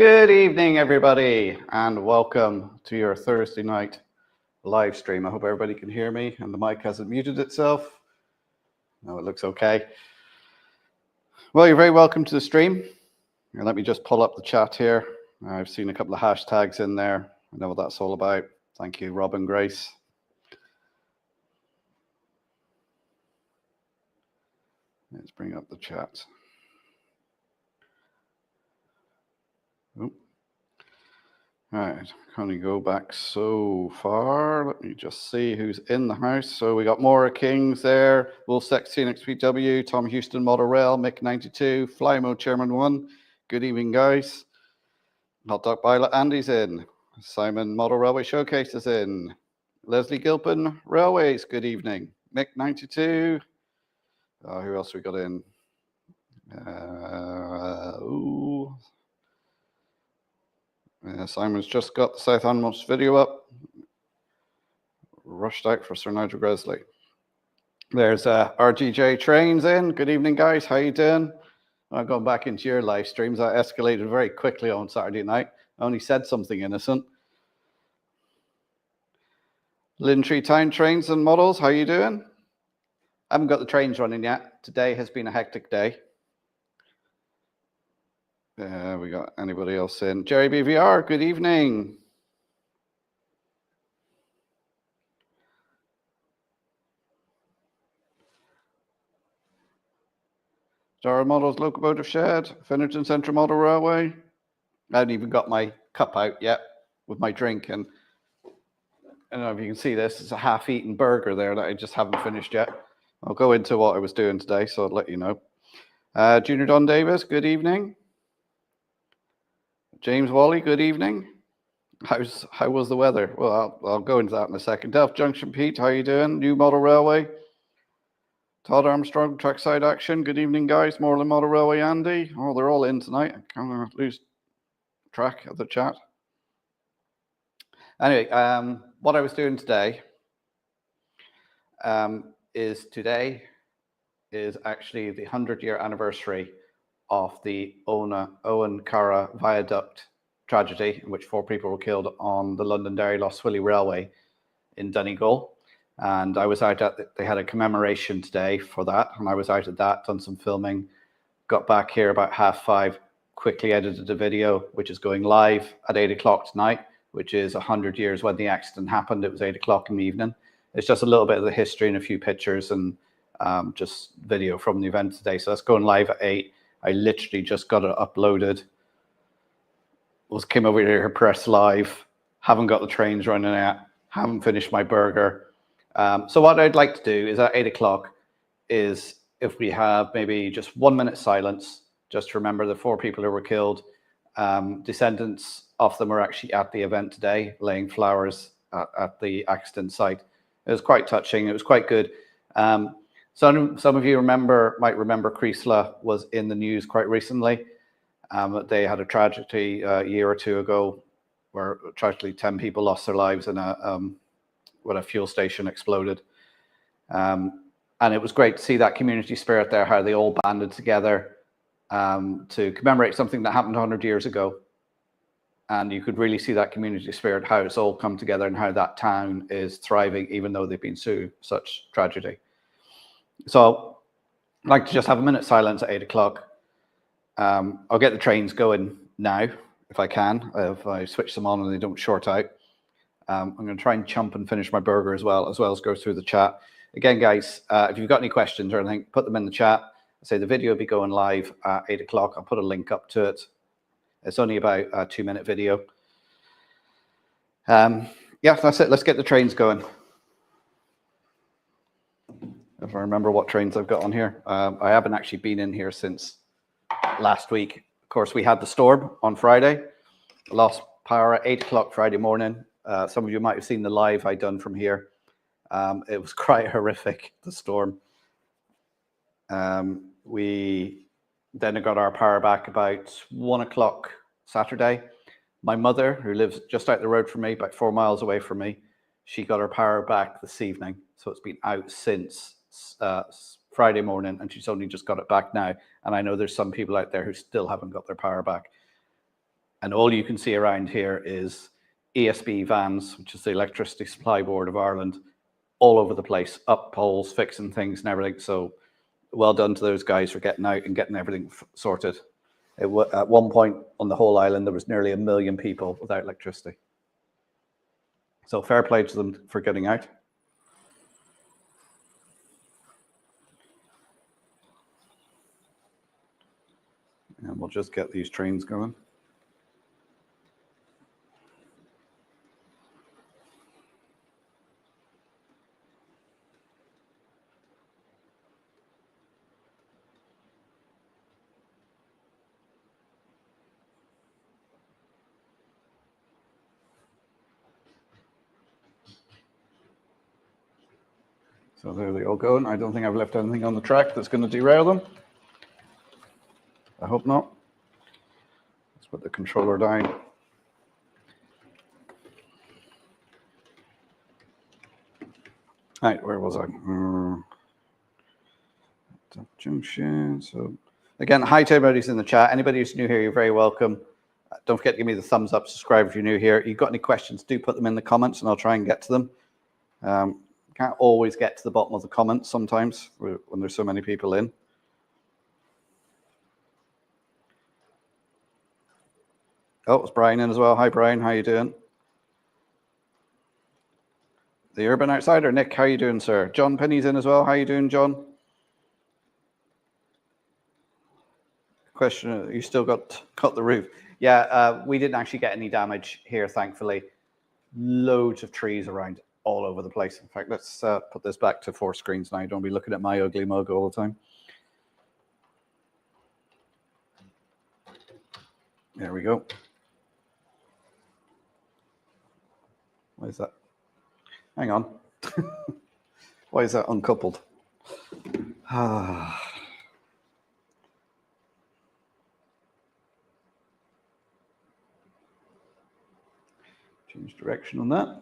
Good evening, everybody, and welcome to your Thursday night live stream. I hope everybody can hear me and the mic hasn't muted itself. No, it looks okay. Well, you're very welcome to the stream. And let me just pull up the chat here. I've seen a couple of hashtags in there. I know what that's all about. Thank you, Rob and Grace. Let's bring up the chat. Oh. All right, can we go back so far? Let me just see who's in the house. So we got Maura Kings there, Wolf Sexton XPW, Tom Houston Model Rail, Mick 92, Flymo Chairman 1. Good evening, guys. Hot Dog Pilot Andy's in. Simon Model Railway Showcase is in. Leslie Gilpin Railways, good evening. Mick 92. Who else we got in? Simon's just got the Southamptonmost video up. Rushed out for Sir Nigel Gresley. There's RGJ Trains in. Good evening, guys. How you doing? I'm going back into your live streams. I escalated very quickly on Saturday night. I only said something innocent. Lintree Town Trains and Models. How you doing? I haven't got the trains running yet. Today has been a hectic day. We got anybody else in? Jerry BVR, good evening. Dara Models Locomotive Shed, Finnerton Central Model Railway. I haven't even got my cup out yet with my drink. And I don't know if you can see this. It's a half-eaten burger there that I just haven't finished yet. I'll go into what I was doing today, so I'll let you know. Junior Don Davis, good evening. James Wally, good evening. How was the weather? Well, I'll go into that in a second. Delft Junction Pete, how you doing? New Model Railway. Todd Armstrong, Trackside Action. Good evening, guys. Moreland Model Railway, Andy. Oh, they're all in tonight. I kind of lose track of the chat. Anyway, what I was doing today is actually the 100-year anniversary of the Owen Carra Viaduct tragedy, in which 4 people were killed on the Londonderry Lough Swilly Railway in Donegal. And I was out at, they had a commemoration today for that, and I was out at that, done some filming, got back here about 5:30, quickly edited a video, which is going live at 8 o'clock tonight, which is 100 years when the accident happened. It was 8 o'clock in the evening. It's just a little bit of the history and a few pictures and just video from the event today. So that's going live at 8. I literally just got it uploaded. Came over here, press live. Haven't got the trains running yet. Haven't finished my burger. So what I'd like to do is at 8 o'clock is if we have maybe just 1 minute silence, just to remember the 4 people who were killed. Descendants of them are actually at the event today, laying flowers at the accident site. It was quite touching. It was quite good. Some of you might remember Creasla was in the news quite recently. They had a tragedy a year or 2 ago where tragically 10 people lost their lives in when a fuel station exploded. And it was great to see that community spirit there, how they all banded together to commemorate something that happened 100 years ago. And you could really see that community spirit, how it's all come together and how that town is thriving, even though they've been through such tragedy. So I'd like to just have a minute silence at 8 o'clock. I'll get the trains going now, if I can, if I switch them on and they don't short out. I'm going to try and chomp and finish my burger as well as go through the chat. Again, guys, if you've got any questions or anything, put them in the chat. I say the video will be going live at 8 o'clock. I'll put a link up to it. It's only about a 2-minute video. Yeah, that's it. Let's get the trains going. If I remember what trains I've got on here. I haven't actually been in here since last week. Of course, we had the storm on Friday. Lost power at 8 o'clock Friday morning. Some of you might have seen the live I done from here. It was quite horrific, the storm. We then got our power back about 1 o'clock Saturday. My mother, who lives just out the road from me, about 4 miles away from me, she got her power back this evening. So it's been out since Friday morning, and she's only just got it back now. And I know there's some people out there who still haven't got their power back. And all you can see around here is ESB vans, which is the Electricity Supply Board of Ireland, all over the place, up poles, fixing things and everything. So well done to those guys for getting out and getting everything sorted. At one point on the whole island, there was nearly 1 million people without electricity. So fair play to them for getting out. And we'll just get these trains going. So there they all go. And I don't think I've left anything on the track that's going to derail them. I hope not. Let's put the controller down. Right, where was I? Junction. So again, hi to everybody who's in the chat. Anybody who's new here, you're very welcome. Don't forget to give me the thumbs up, subscribe if you're new here. If you've got any questions, do put them in the comments and I'll try and get to them. Can't always get to the bottom of the comments sometimes when there's so many people in. Oh, it's Brian in as well. Hi, Brian. How you doing? The Urban Outsider. Nick, how you doing, sir? John Penny's in as well. How you doing, John? Question, you still got the roof? Yeah, we didn't actually get any damage here, thankfully. Loads of trees around all over the place. In fact, let's put this back to 4 screens now. Don't be looking at my ugly mug all the time. There we go. Why is that? Hang on. Why is that uncoupled? Change direction on that.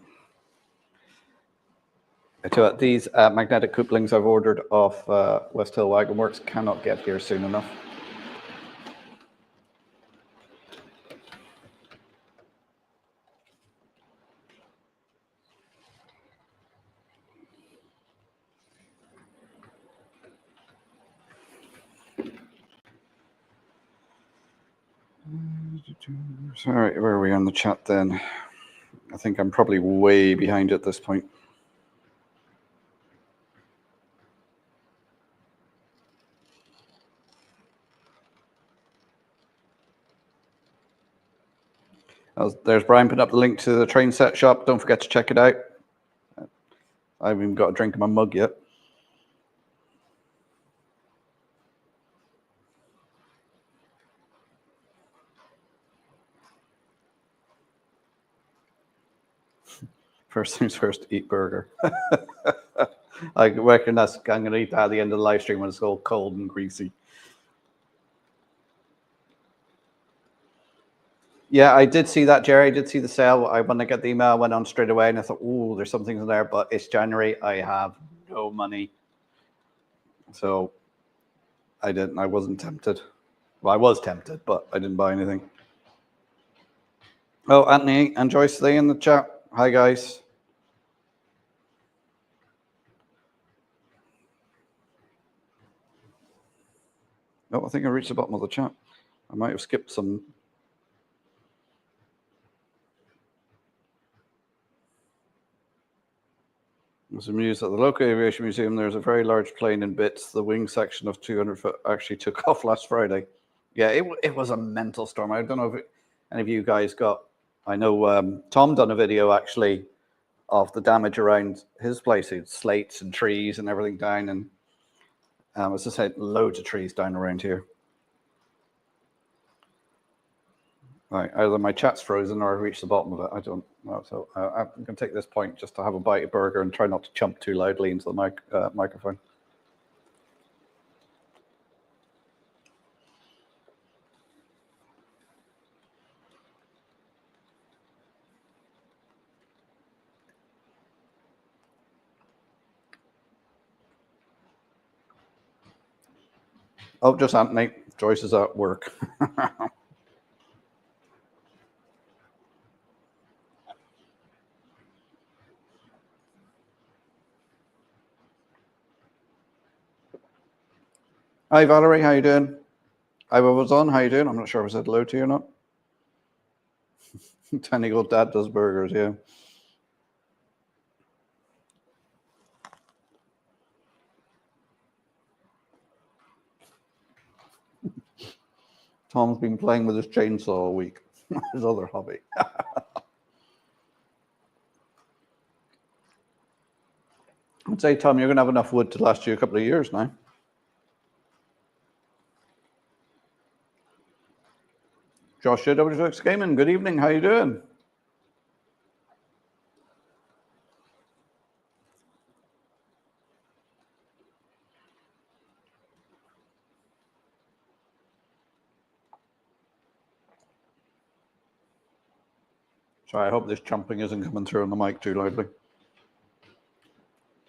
I tell you what, these magnetic couplings I've ordered off West Hill Wagon Works cannot get here soon enough. Sorry, where are we on the chat then? I think I'm probably way behind at this point. There's Brian putting up the link to the train set shop. Don't forget to check it out. I haven't even got a drink in my mug yet. First things first, eat burger. I reckon I'm going to eat that at the end of the live stream when it's all cold and greasy. Yeah, I did see that, Jerry. I did see the sale. When I got the email, I went on straight away and I thought, oh, there's something in there, but it's January. I have no money. So I wasn't tempted. Well, I was tempted, but I didn't buy anything. Oh, Anthony and Joyce, are they in the chat? Hi, guys. Oh, I think I reached the bottom of the chat. I might have skipped some. There's some news at the local aviation museum. There's a very large plane in bits. The wing section of 200 foot actually took off last Friday. Yeah, it was a mental storm. I don't know if any of you guys got. I know Tom done a video actually of the damage around his place. He had slates and trees and everything down, and as I said, loads of trees down around here. Right, either my chat's frozen or I've reached the bottom of it. I don't know. So I'm going to take this point just to have a bite of burger and try not to chomp too loudly into the microphone. Oh, just Anthony. Joyce is at work. Hi, Valerie. How you doing? I was on. How you doing? I'm not sure if I said hello to you or not. Donegal Dad does burgers, yeah. Tom's been playing with his chainsaw all week. His other hobby. I'd say, Tom, you're going to have enough wood to last you a couple of years now. Josh W6 Gaming, good evening. How you doing? Sorry, I hope this chumping isn't coming through on the mic too loudly.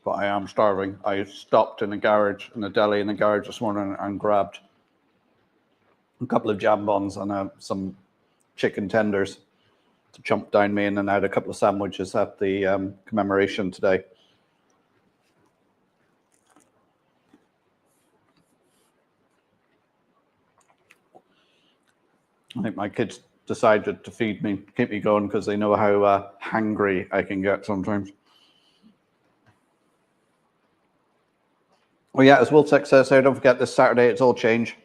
But I am starving. I stopped in a deli in a garage this morning and grabbed a couple of jam buns and some chicken tenders to chomp down me, and then I had a couple of sandwiches at the Commemoration today. I think my kids decided to feed me, keep me going, because they know how hangry I can get sometimes. Well, yeah, as Woltec says here, don't forget this Saturday, it's all change.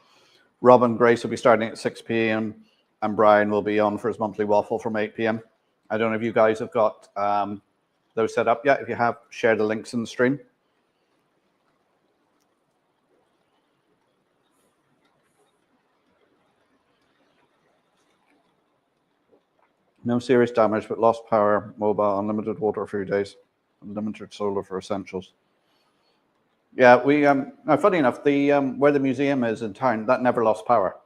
Rob and Grace will be starting at 6 p.m. and Brian will be on for his monthly waffle from 8 p.m. I don't know if you guys have got those set up yet. If you have, share the links in the stream. No serious damage, but lost power, mobile, unlimited water for a few days, unlimited solar for essentials. Yeah, we now, funny enough, the where the museum is in town, that never lost power.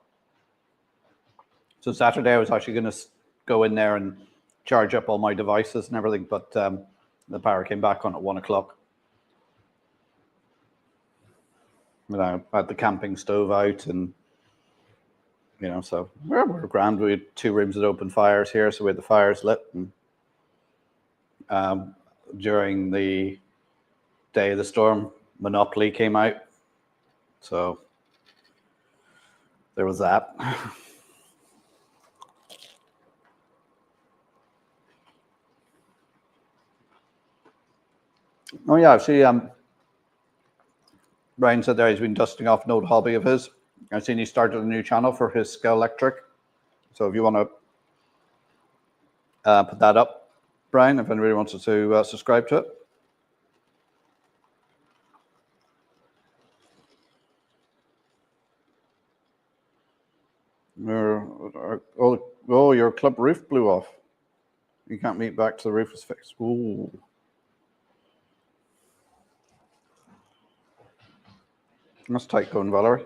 So Saturday, I was actually going to go in there and charge up all my devices and everything, but the power came back on at 1 o'clock. I had the camping stove out, and so we're grand. We had 2 rooms with open fires here, so we had the fires lit. And during the day of the storm, Monopoly came out, so there was that. Oh yeah, see, Brian said there he's been dusting off an old hobby of his. I've seen he started a new channel for his Scale Electric. So if you want to put that up, Brian, if anybody wants to subscribe to it. Oh, your club roof blew off. You can't meet back to the roof is fixed. Ooh. That's tight going, Valerie.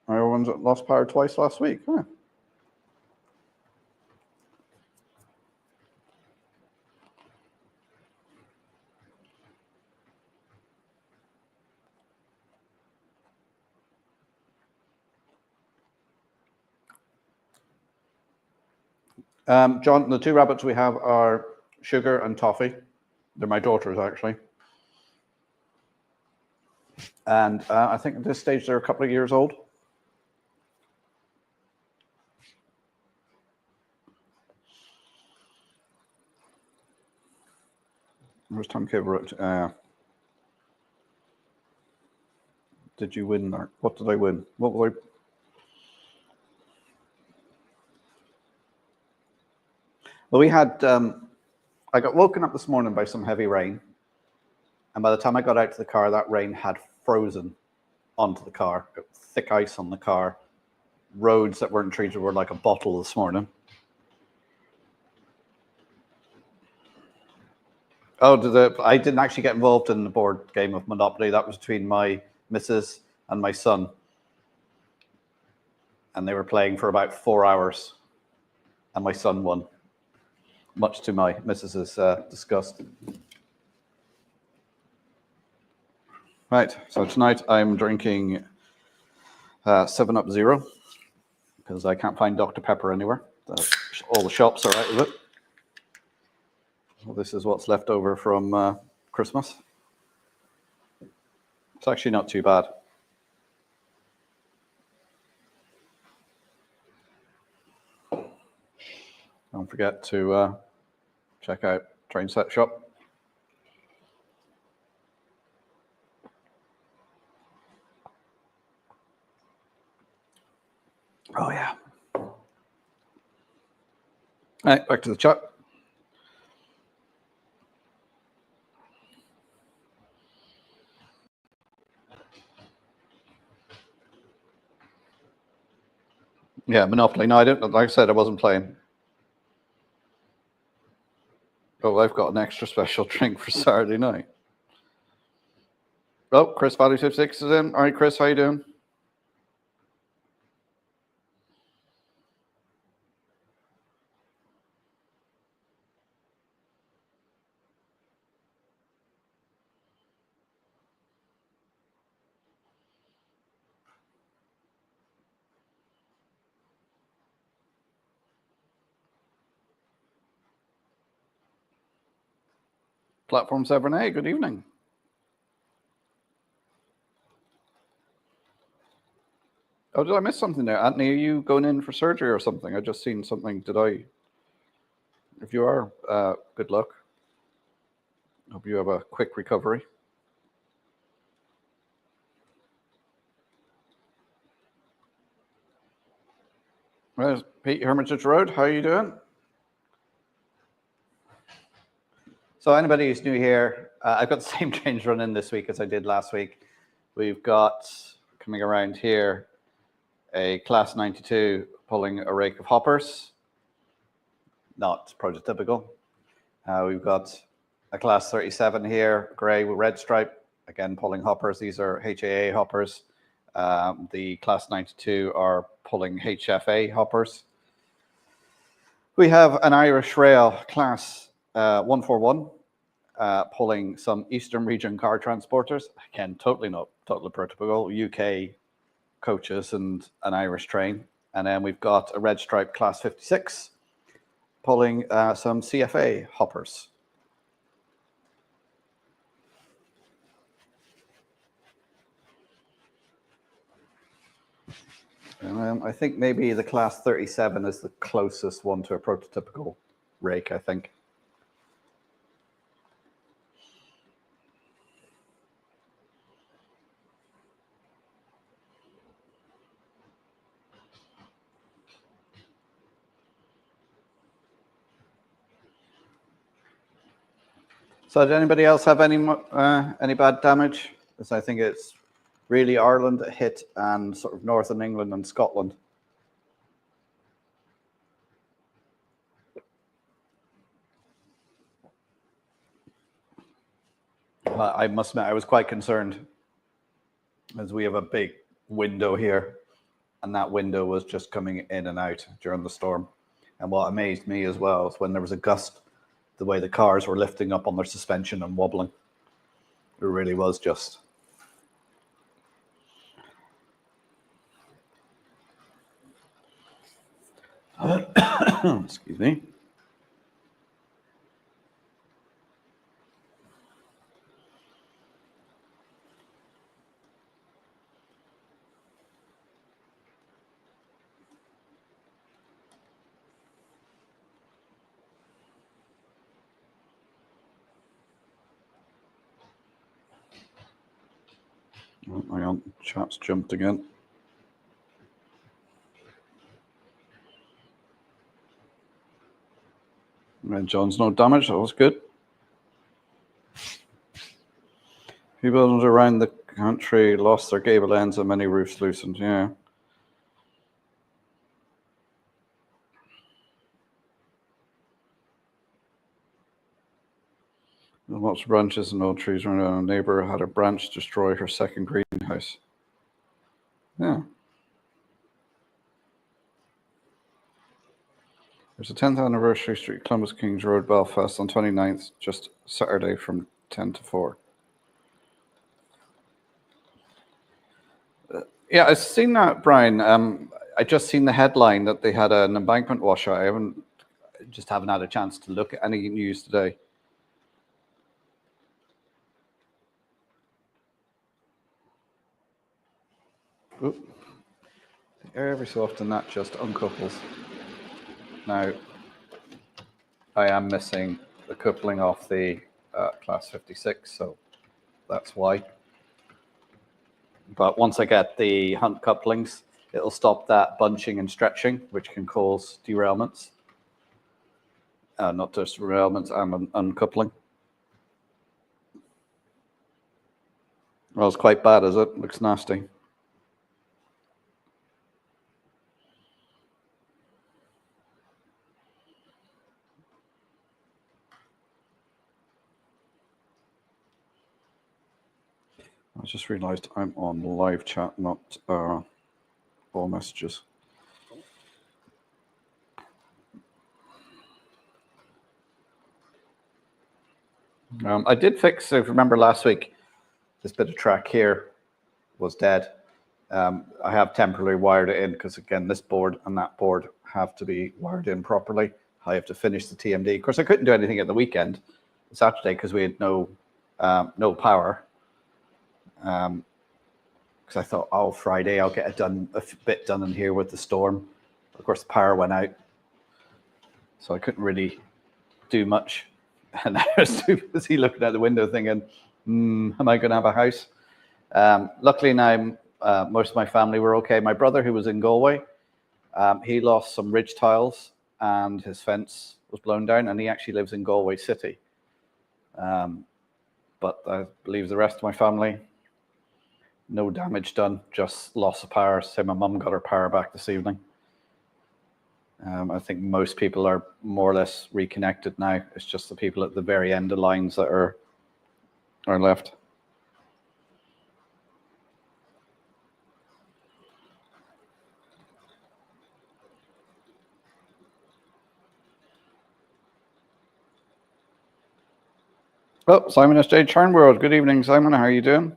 Everyone's lost power twice last week. Huh. John, the 2 rabbits we have are Sugar and Toffee. They're my daughters, actually. And I think at this stage they're a couple of years old. Where's Tom Kiverett? Did you win, Mark? What did I win? What was I? Well, we had, I got woken up this morning by some heavy rain. And by the time I got out to the car, that rain had frozen onto the car. Thick ice on the car. Roads that weren't treated were like a bottle this morning. Oh, I didn't actually get involved in the board game of Monopoly. That was between my missus and my son. And they were playing for about 4 hours. And my son won, much to my missus's disgust. Right, so tonight I'm drinking 7-Up Zero because I can't find Dr. Pepper anywhere. All the shops are out of it. Well, this is what's left over from Christmas. It's actually not too bad. Don't forget to check out Train Set Shop. Oh yeah. All right, back to the chat. Yeah, Monopoly. No, I didn't. Like I said, I wasn't playing. Oh, I've got an extra special drink for Saturday night. Oh, Chris Valley 56 is in. All right, Chris, how you doing? Platform 7A, good evening. Oh, did I miss something there? Anthony, are you going in for surgery or something? I just seen something. Did I? If you are, good luck. Hope you have a quick recovery. Well, Pete, Hermitage Road, how are you doing? So anybody who's new here, I've got the same change run in this week as I did last week. We've got, coming around here, a Class 92 pulling a rake of hoppers. Not prototypical. We've got a Class 37 here, grey with red stripe, again pulling hoppers. These are HAA hoppers. The Class 92 are pulling HFA hoppers. We have an Irish Rail Class 141 pulling some Eastern Region car transporters. Again, totally prototypical. UK coaches and an Irish train. And then we've got a red stripe Class 56 pulling some CFA hoppers. And I think maybe the Class 37 is the closest one to a prototypical rake, I think. So did anybody else have any bad damage? Because I think it's really Ireland that hit and sort of Northern England and Scotland. I must admit, I was quite concerned as we have a big window here, and that window was just coming in and out during the storm. And what amazed me as well is when there was a gust, the way the cars were lifting up on their suspension and wobbling. It really was just. Excuse me. Oh, hang on, chat's jumped again. And John's no damage, that was good. People around the country lost their gable ends and many roofs loosened, yeah. Lots of branches and old trees around. A neighbor had a branch destroy her second greenhouse. Yeah. There's a 10th anniversary street, Columbus Kings Road, Belfast on 29th, just Saturday from 10 to 4. Yeah, I've seen that, Brian. I just seen the headline that they had an embankment washout. I haven't had a chance to look at any news today. Oop. Every so often that just uncouples. Now, I am missing the coupling off the class 56, so that's why. But once I get the hunt couplings, it'll stop that bunching and stretching, which can cause derailments. Not just derailments, and uncoupling. Well, it's quite bad, is it? Looks nasty. I just realised I'm on live chat, not all messages. I did fix, if you remember last week, this bit of track here was dead. I have temporarily wired it in because, again, this board and that board have to be wired in properly. I have to finish the TMD. Of course, I couldn't do anything at the weekend, Saturday, because we had no power. Because I thought, oh, Friday I'll get a bit done in here with the storm. Of course, the power went out, so I couldn't really do much. And I was too busy looking out the window thinking, am I going to have a house? Luckily now, most of my family were okay. My brother, who was in Galway, he lost some ridge tiles and his fence was blown down, and he actually lives in Galway City. But I believe the rest of my family, no damage done, just loss of power. So my mum got her power back this evening. I think most people are more or less reconnected now. It's just the people at the very end of lines that are left. Oh, Simon S.J. TrainWorld. Good evening, Simon. How are you doing?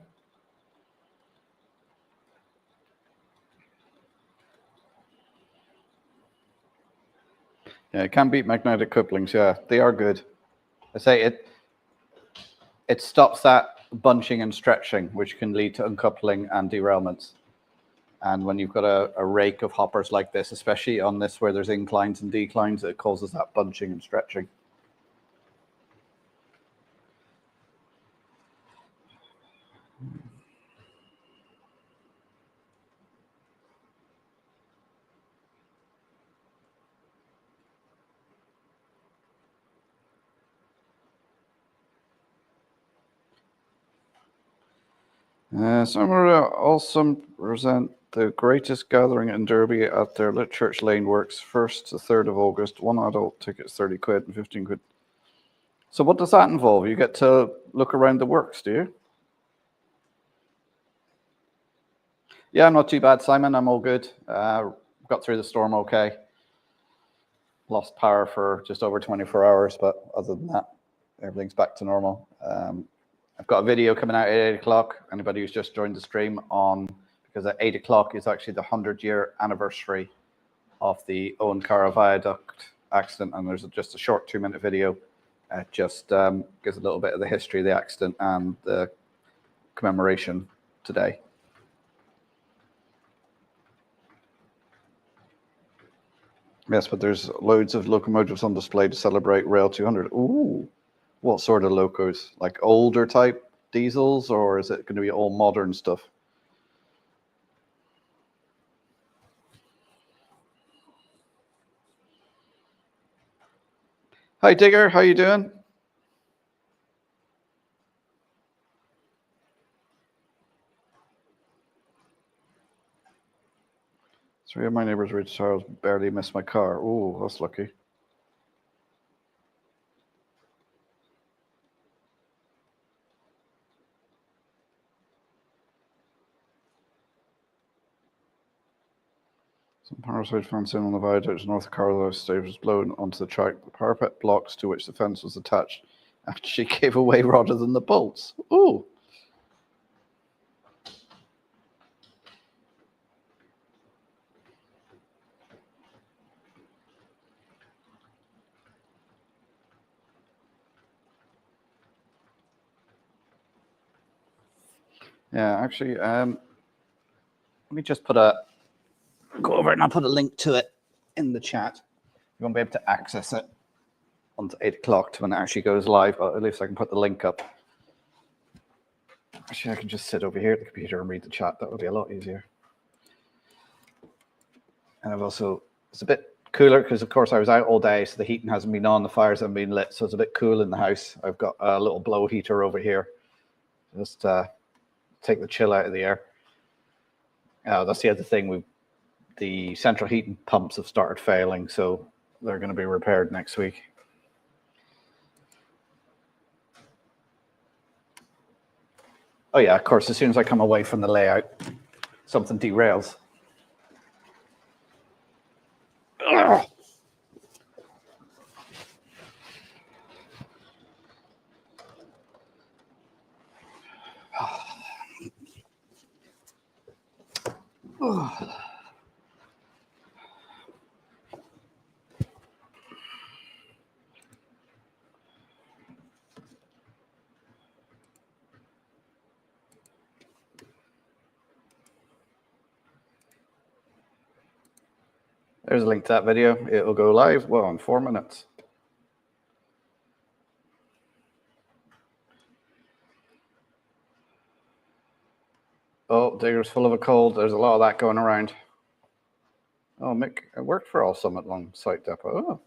Yeah, it can beat magnetic couplings. Yeah, they are good. I say it stops that bunching and stretching, which can lead to uncoupling and derailments. And when you've got a rake of hoppers like this, especially on this where there's inclines and declines, it causes that bunching and stretching. Some are also present the greatest gathering in Derby at their Church Lane Works, 1st to 3rd of August. One adult ticket's 30 quid and 15 quid. So what does that involve? You get to look around the works, do you? Yeah, I'm not too bad, Simon. I'm all good. Got through the storm okay. Lost power for just over 24 hours, but other than that, everything's back to normal. I've got a video coming out at 8 o'clock. Anybody who's just joined the stream on, because at 8 o'clock is actually the 100-year anniversary of the Owen Cara Viaduct accident, and there's just a short 2-minute video. It just gives a little bit of the history of the accident and the commemoration today. Yes, but there's loads of locomotives on display to celebrate Rail 200. Ooh, what sort of locos? Like older type diesels, or is it going to be all modern stuff? Hi, Digger. How you doing? Three of my neighbors' ridge tiles barely missed my car. Ooh, that's lucky. Some parasite fence in on the viaduct north of Carlisle stage was blown onto the track. The parapet blocks to which the fence was attached actually gave away rather than the bolts. Ooh. Yeah, actually, let me just go over and I'll put a link to it in the chat. You won't be able to access it until 8 o'clock when it actually goes live, but at least I can put the link up. Actually, I can just sit over here at the computer and read the chat. That would be a lot easier. And I've also, it's a bit cooler because, of course, I was out all day, so the heating hasn't been on, the fires haven't been lit, so it's a bit cool in the house. I've got a little blow heater over here, just take the chill out of the air. That's the other thing. The central heating pumps have started failing, so they're going to be repaired next week. Oh yeah, of course, as soon as I come away from the layout, something derails. Ugh. There's a link to that video. It'll go live, well, in 4 minutes. Oh, Digger's full of a cold. There's a lot of that going around. Oh, Mick, it worked for All Summit Long Site Depot. Oh.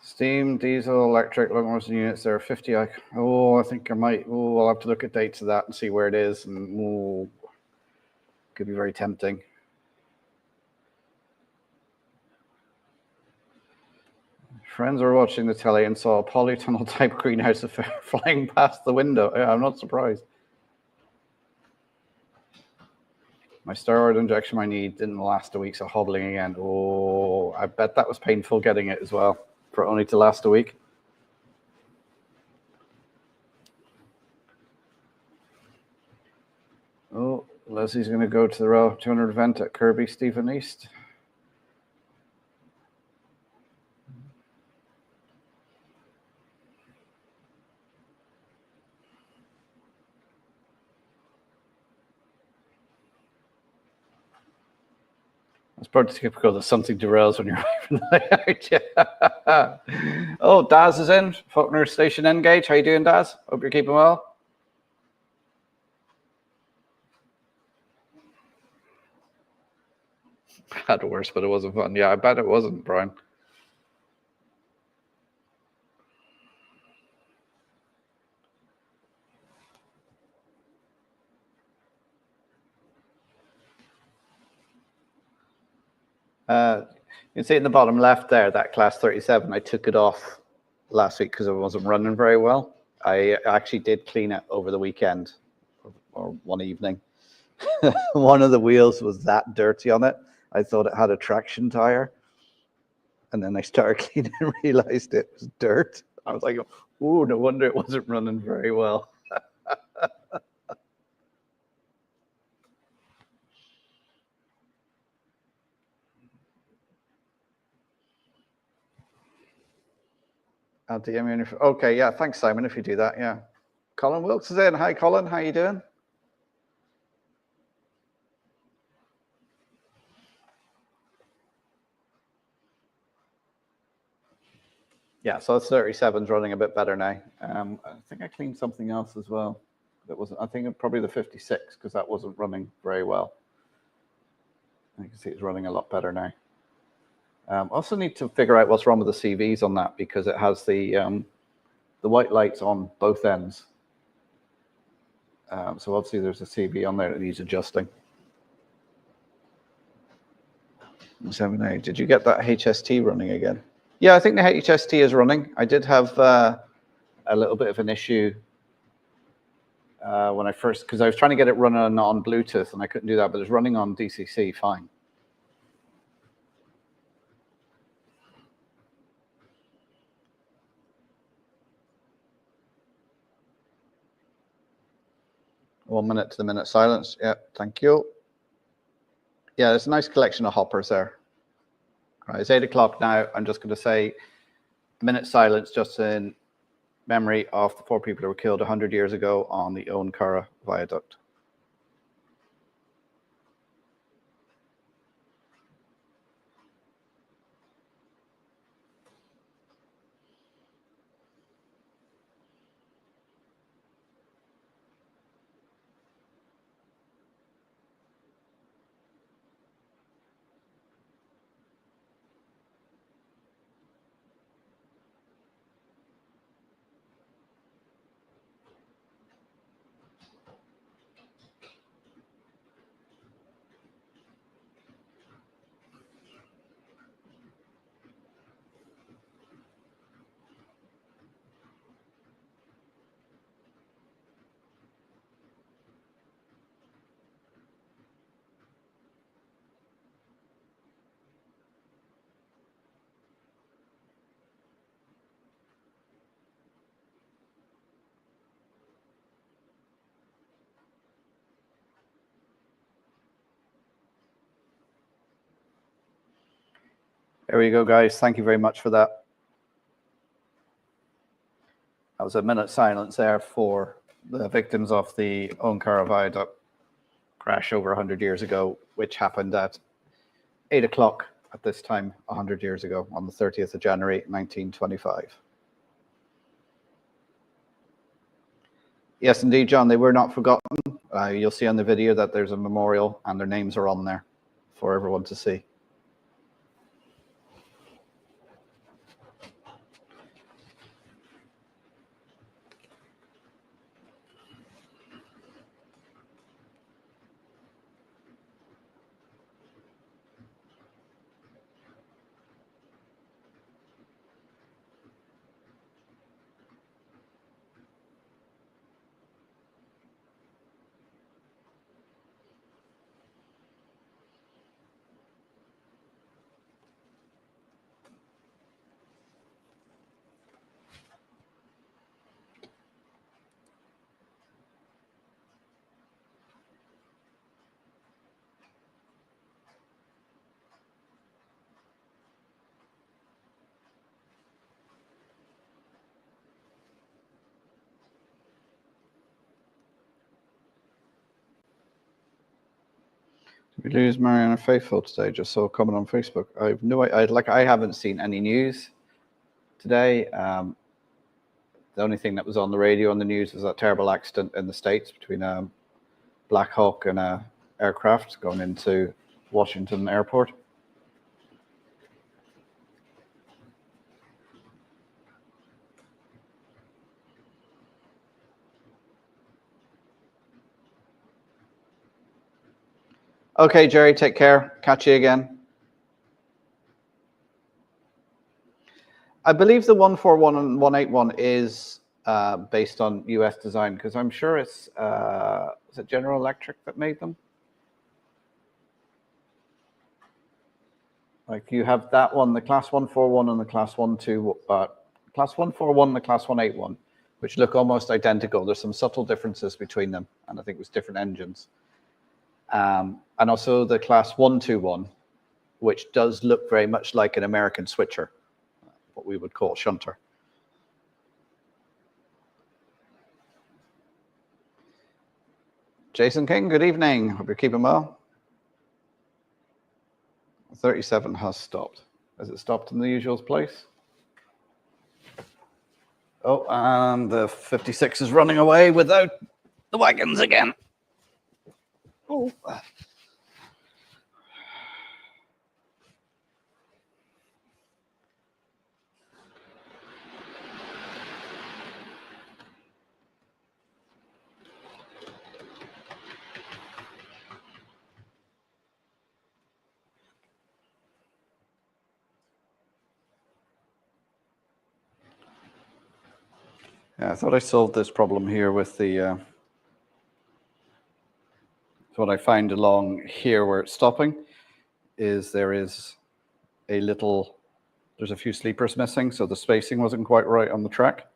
Steam, diesel, electric, locomotive units. There are 50. I think I might. Oh, I'll have to look at dates of that and see where it is. And could be very tempting. Friends are watching the telly and saw a polytunnel type greenhouse affair flying past the window. Yeah, I'm not surprised. My steroid injection I need didn't last a week, so hobbling again. Oh, I bet that was painful getting it as well, for only to last a week. Oh, Leslie's going to go to the Rail 200 event at Kirby, Stephen East. It's probably typical that something derails when you're away from the layout. Yeah. Oh, Daz is in. Faulkner Station Engage. How you doing, Daz? Hope you're keeping well. Had worse, but it wasn't fun. Yeah, I bet it wasn't, Brian. You can see in the bottom left there, that class 37, I took it off last week because it wasn't running very well. I actually did clean it over the weekend or one evening. One of the wheels was that dirty on it. I thought it had a traction tire. And then I started cleaning and realized it was dirt. I was like, oh, no wonder it wasn't running very well. I'll DM you if, okay, yeah, thanks, Simon, if you do that, yeah. Colin Wilkes is in. Hi, Colin, how you doing? Yeah, so 37's running a bit better now. I think I cleaned something else as well. That wasn't. I think probably the 56 because that wasn't running very well. You can see it's running a lot better now. Also need to figure out what's wrong with the CVs on that because it has the white lights on both ends. So obviously there's a CV on there that needs adjusting. 7A. Did you get that HST running again? Yeah, I think the HST is running. I did have a little bit of an issue when I first, because I was trying to get it running on Bluetooth and I couldn't do that, but it's running on DCC fine. One minute to the minute silence. Yeah, thank you. Yeah, there's a nice collection of hoppers there. Right, it's 8 o'clock now. I'm just going to say minute silence just in memory of the 4 people who were killed 100 years ago on the Owen Curragh viaduct. There we go, guys. Thank you very much for that. That was a minute's silence there for the victims of the Owen Curragh viaduct crash over 100 years ago, which happened at 8 o'clock at this time 100 years ago on the 30th of January 1925. Yes, indeed, John, they were not forgotten. You'll see on the video that there's a memorial and their names are on there for everyone to see. We lose Mariana Faithfull today, just saw a comment on Facebook. I have no idea, I haven't seen any news today. The only thing that was on the radio on the news was that terrible accident in the States between a Black Hawk and a aircraft going into Washington Airport. Okay, Jerry, take care. Catch you again. I believe the 141 and 181 is based on US design, because I'm sure it's is it General Electric that made them? Like you have that one, the Class 141 and the Class 12, Class 141 and the Class 181, which look almost identical. There's some subtle differences between them, and I think it was different engines. And also the Class 121, which does look very much like an American switcher, what we would call shunter. Jason King, good evening. Hope you're keeping well. 37 has stopped. Has it stopped in the usual place? Oh, and the 56 is running away without the wagons again. Oh. Yeah, I thought I solved this problem here with the, so what I find along here where it's stopping is there is a little, there's a few sleepers missing, so the spacing wasn't quite right on the track.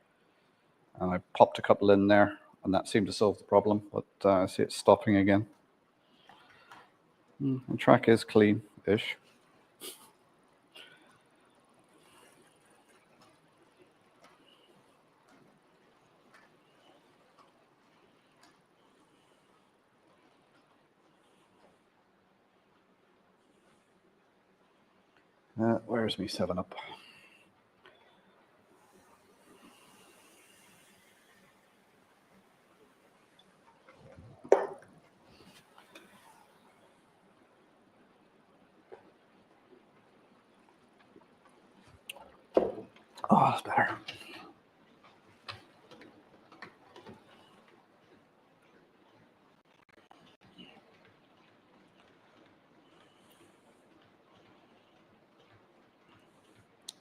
And I popped a couple in there, and that seemed to solve the problem, but I see it's stopping again. The track is clean-ish. Where's me 7-Up? Oh, that's better.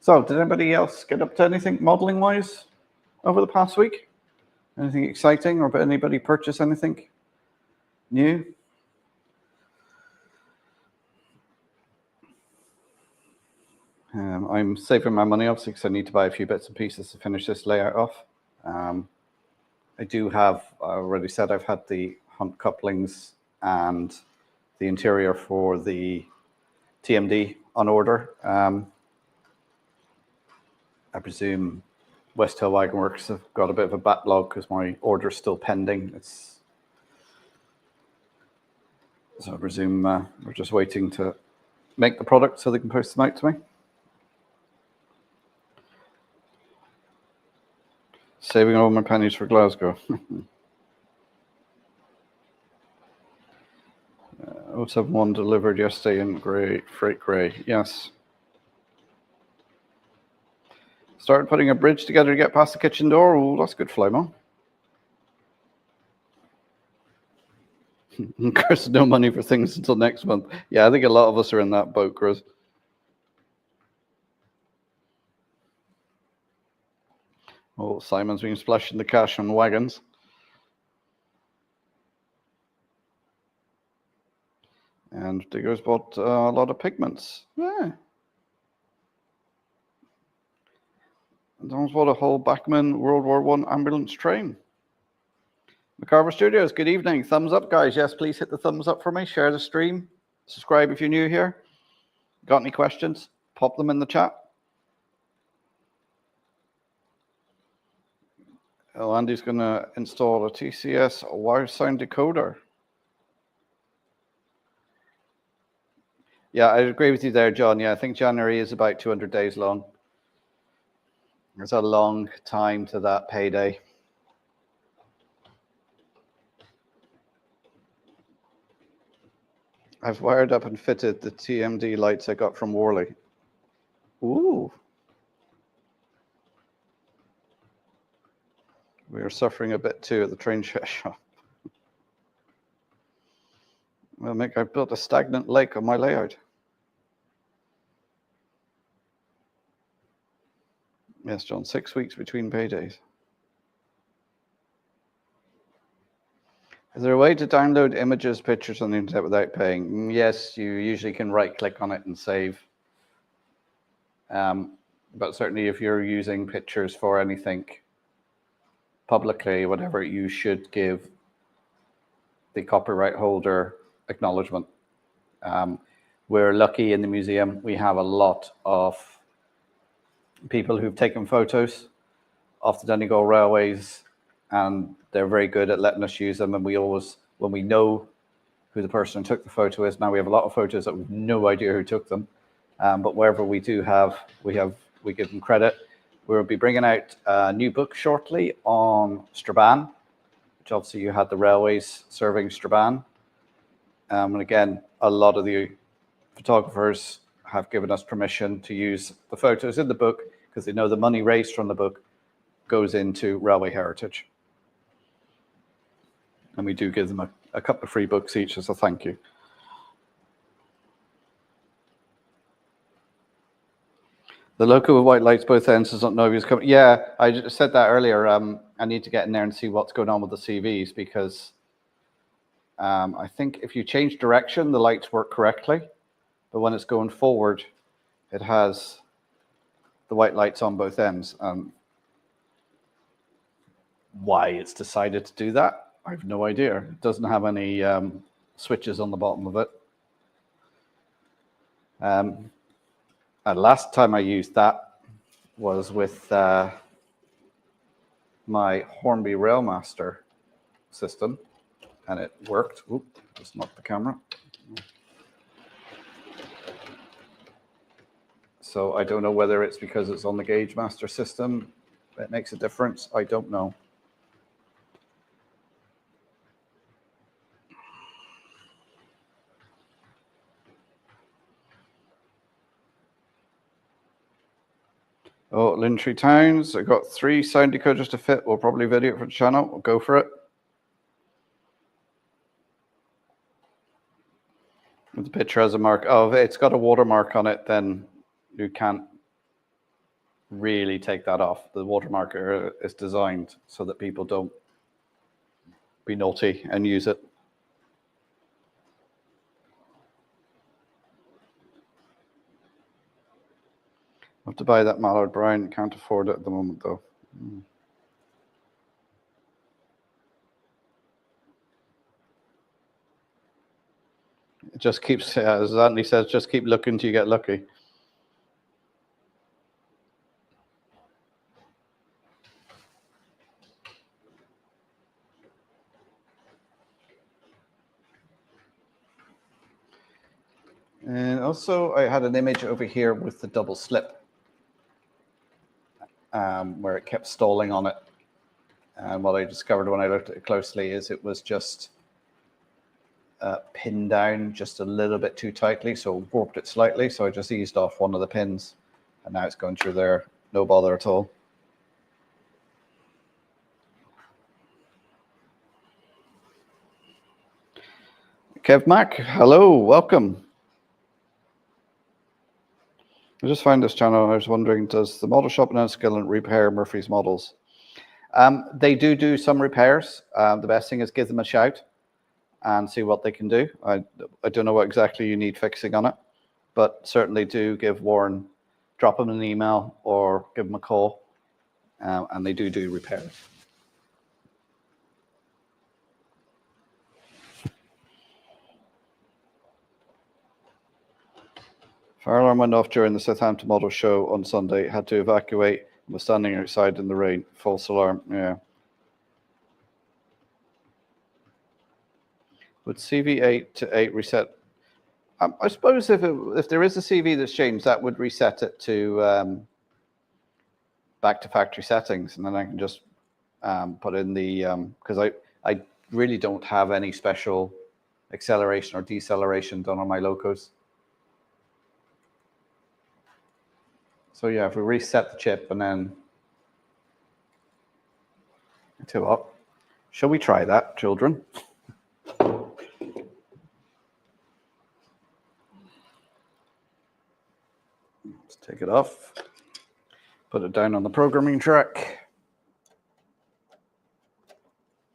So, did anybody else get up to anything modeling wise over the past week? Anything exciting, or did anybody purchase anything new? I'm saving my money, obviously, because I need to buy a few bits and pieces to finish this layout off. I do have, I already said, I've had the hunt couplings and the interior for the TMD on order. I presume West Hill Wagon Works have got a bit of a backlog because my order is still pending. So I presume we're just waiting to make the product so they can post them out to me. Saving all my pennies for Glasgow. 071 delivered yesterday in freight grey. Yes. Started putting a bridge together to get past the kitchen door. Oh, that's good, Flymo. Chris, no money for things until next month. Yeah, I think a lot of us are in that boat, Chris. Oh, Simon's been splashing the cash on wagons. And Digger's bought a lot of pigments. Yeah. And Dom's bought a whole Bachmann World War I ambulance train. McCarver Studios, good evening. Thumbs up, guys. Yes, please hit the thumbs up for me. Share the stream. Subscribe if you're new here. Got any questions? Pop them in the chat. Oh, Andy's going to install a TCS wire sound decoder. Yeah, I agree with you there, John. Yeah, I think January is about 200 days long. There's a long time to that payday. I've wired up and fitted the TMD lights I got from Worley. Ooh. We are suffering a bit too at the train shop. Well, Mick, I've built a stagnant lake on my layout. Yes, John, 6 weeks between paydays. Is there a way to download images, pictures on the internet without paying? Yes, you usually can right-click on it and save. But certainly if you're using pictures for anything publicly, whatever, you should give the copyright holder acknowledgement. We're lucky in the museum. We have a lot of people who've taken photos of the Donegal railways, and they're very good at letting us use them. And we always, when we know who the person who took the photo is, now we have a lot of photos that we've no idea who took them. But wherever we do have, we give them credit. We'll be bringing out a new book shortly on Strabane, which obviously you had the railways serving Strabane. And again, a lot of the photographers have given us permission to use the photos in the book because they know the money raised from the book goes into railway heritage. And we do give them a couple of free books each as a thank you. The loco with white lights both ends does not know he's coming. Yeah, I just said that earlier. I need to get in there and see what's going on with the CVs because I think if you change direction, the lights work correctly. But when it's going forward, it has the white lights on both ends. Why it's decided to do that, I have no idea. It doesn't have any switches on the bottom of it. And last time I used that was with my Hornby Railmaster system, and it worked. Oop, just knocked the camera. So I don't know whether it's because it's on the Gauge Master system that makes a difference. I don't know. Oh, Lintry Towns. I've got 3 sound decoders to fit. We'll probably video it for the channel. We'll go for it. The picture has a mark. Oh, if it's got a watermark on it, then you can't really take that off. The watermark is designed so that people don't be naughty and use it. I have to buy that Mallard Brown. Can't afford it at the moment, though. It just keeps, as Anthony says, just keep looking till you get lucky. And also, I had an image over here with the double slip, where it kept stalling on it. And what I discovered when I looked at it closely is it was just pinned down just a little bit too tightly, so it warped it slightly. So I just eased off one of the pins, and now it's going through there, no bother at all. Kev Mack, hello, welcome. I just found this channel and I was wondering, does the model shop announce skill and repair Murphy's models? They do some repairs. The best thing is give them a shout and see what they can do. I don't know what exactly you need fixing on it, but certainly do give Warren, drop him an email or give him a call, and they do repairs. Fire alarm went off during the Southampton Model Show on Sunday. Had to evacuate. Was standing outside in the rain. False alarm. Yeah. Would CV8 to 8 reset? I suppose if there is a CV that's changed, that would reset it to back to factory settings, and then I can just put in the because I really don't have any special acceleration or deceleration done on my locos. So yeah, if we reset the chip and then two up, shall we try that, children? Let's take it off, put it down on the programming track.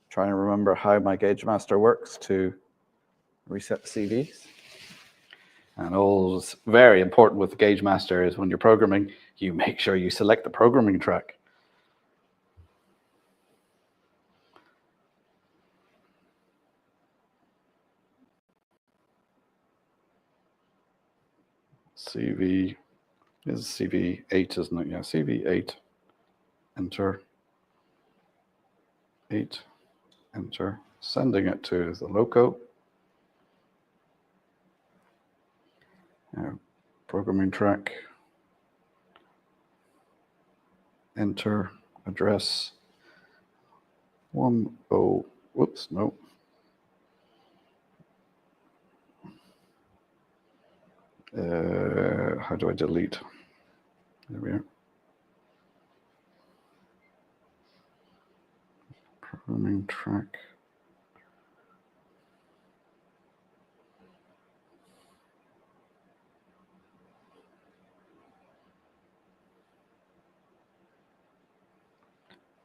Try and remember how my Gauge Master works to reset the CVs. And all is very important with the Gauge Master is when you're programming, you make sure you select the programming track. CV is CV8, isn't it? Yeah, CV8. Enter. 8. Enter. Sending it to the loco. Programming track. Enter address 10. Whoops, no. How do I delete? There we are. Programming track.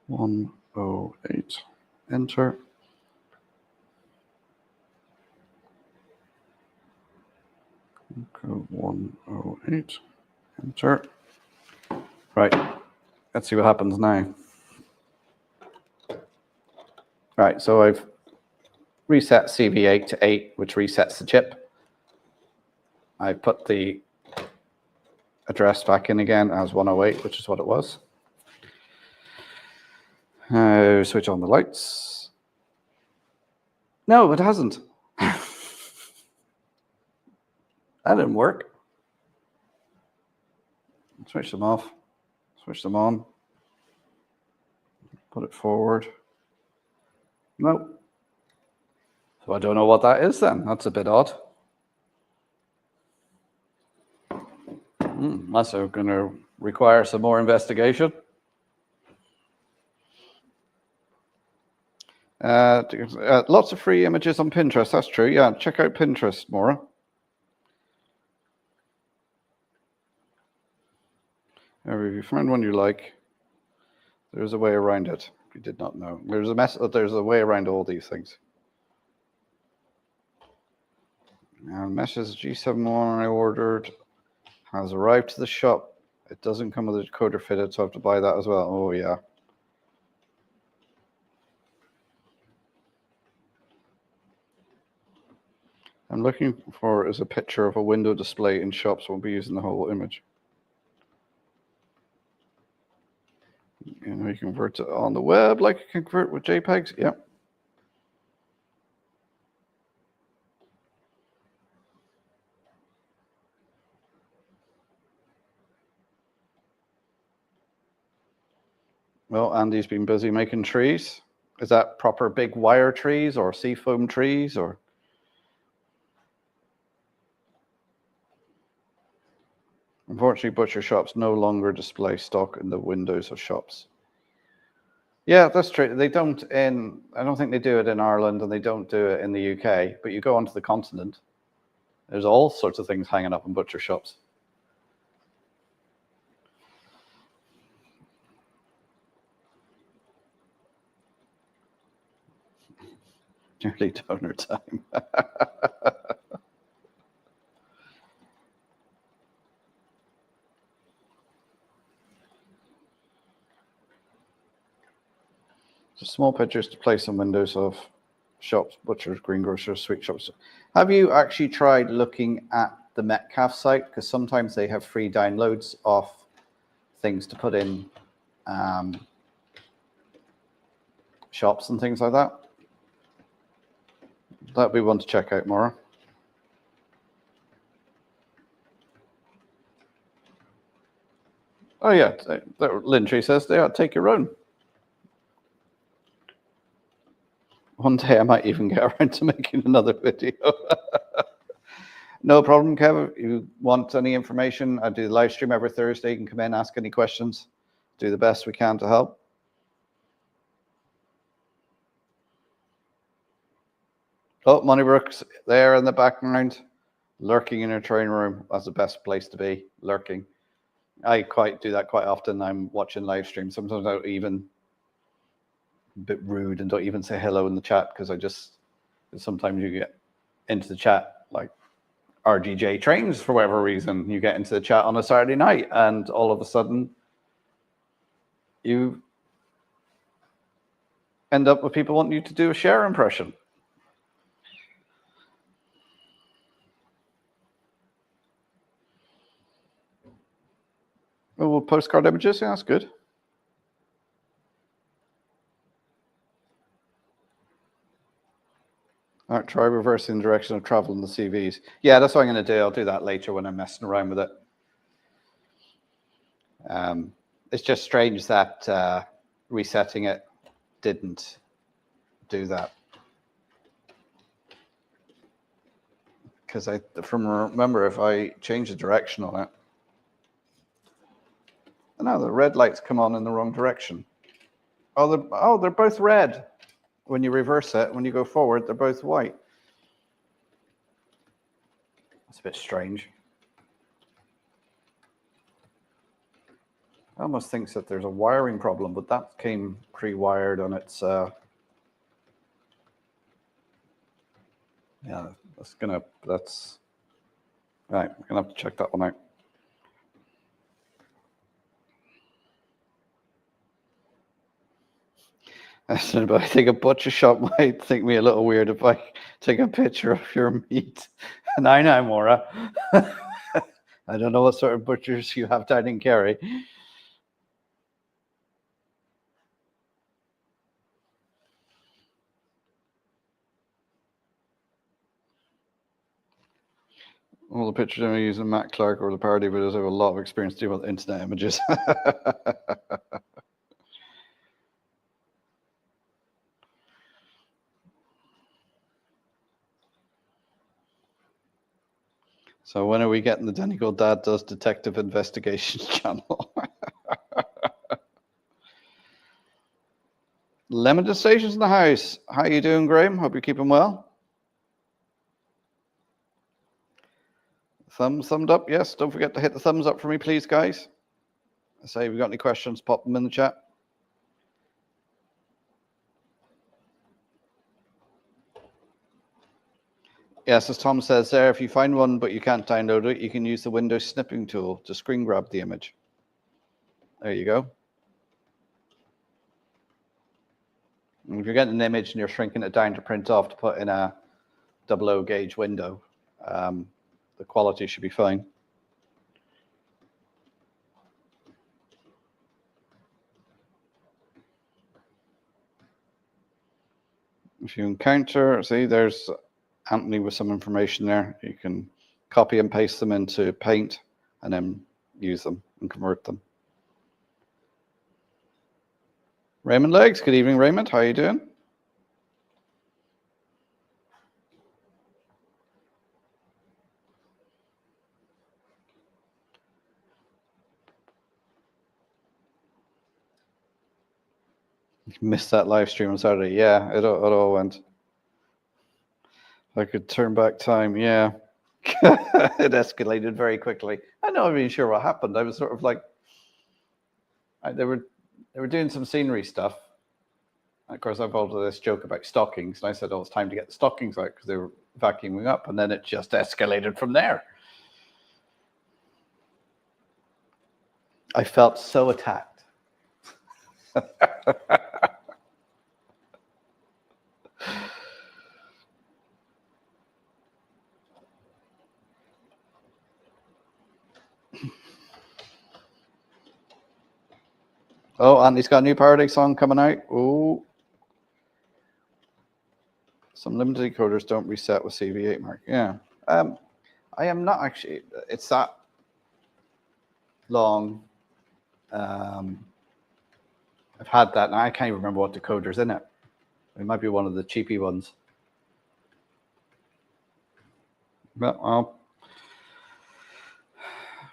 (108). Enter. Code 108. Enter. Right. Let's see what happens now. Right. So I've reset CV8 to 8, which resets the chip. I put the address back in again as 108, which is what it was. Switch on the lights. No, it hasn't. That didn't work. Switch them off. Switch them on. Put it forward. Nope. So I don't know what that is then. That's a bit odd. That's going to require some more investigation. Lots of free images on Pinterest. That's true. Yeah, check out Pinterest, Maura. If you find one you like, there's a way around it. If you did not know, there's a way around all these things. Now, meshes G71 I ordered has arrived to the shop. It doesn't come with a decoder fitted, so I have to buy that as well. Oh yeah. I'm looking for is a picture of a window display in shops. Won't be using the whole image. You know, you convert it on the web like you can convert with JPEGs. Yep. Well, Andy's been busy making trees. Is that proper big wire trees or seafoam trees or? Unfortunately, butcher shops no longer display stock in the windows of shops. Yeah, that's true. They don't I don't think they do it in Ireland and they don't do it in the UK, but you go onto the continent, there's all sorts of things hanging up in butcher shops. Nearly donor time. So small pictures to place in windows of shops, butchers, greengrocers, sweet shops. Have you actually tried looking at the Metcalfe site? Because sometimes they have free downloads of things to put in shops and things like that. That'd be one to check out, Maura. Oh yeah, Lyntree says they ought to take your own. One day I might even get around to making another video. No problem, Kev. If you want any information, I do the live stream every Thursday. You can come in, ask any questions. Do the best we can to help. Oh, Moneybrooks there in the background, lurking in her train room. That's the best place to be, lurking. I do that quite often. I'm watching live streams. Sometimes I don't even a bit rude and don't even say hello in the chat because sometimes you get into the chat like RGJ trains for whatever reason. You get into the chat on a Saturday night and all of a sudden you end up with people wanting you to do a share impression. Oh, well, postcard images, yeah, that's good. All right, try reversing the direction of travel in the CVs. Yeah, that's what I'm going to do. I'll do that later when I'm messing around with it. It's just strange that resetting it didn't do that. Because remember, if I change the direction on it, no, the red lights come on in the wrong direction. Oh, they're both red. When you reverse it, when you go forward, they're both white. That's a bit strange. I almost think that there's a wiring problem, but that came pre-wired on its. Yeah, that's right. We're gonna have to check that one out. But I think a butcher shop might think me a little weird if I take a picture of your meat. And I know, Maura. I don't know what sort of butchers you have down in Kerry. All the pictures I'm using Matt Clark or the parody videos have a lot of experience dealing with internet images. So when are we getting the Donegal Dad Does Detective Investigation channel? Limited stations in the house. How you doing, Graham? Hope you're keeping well. Thumbs up, yes. Don't forget to hit the thumbs up for me, please, guys. I say, if you've got any questions, pop them in the chat. Yes, as Tom says there, if you find one but you can't download it, you can use the Windows snipping tool to screen grab the image. There you go. And if you're getting an image and you're shrinking it down to print off to put in a 00 gauge window, the quality should be fine. If you encounter, see, there's Anthony with some information there. You can copy and paste them into Paint and then use them and convert them. Raymond Legs, good evening, Raymond. How are you doing? You missed that live stream on Saturday. Yeah, it all went. If I could turn back time, yeah. It escalated very quickly. I'm not even sure what happened. I was sort of like, they were doing some scenery stuff. Of course, I've told this joke about stockings, and I said, "Oh, it's time to get the stockings out," because they were vacuuming up, and then it just escalated from there. I felt so attacked. Oh, Andy's got a new parody song coming out. Oh. Some limited decoders don't reset with CV8 mark. Yeah. I am not actually, it's that long. I've had that, and I can't even remember what decoder's in it. It might be one of the cheapy ones. But I'll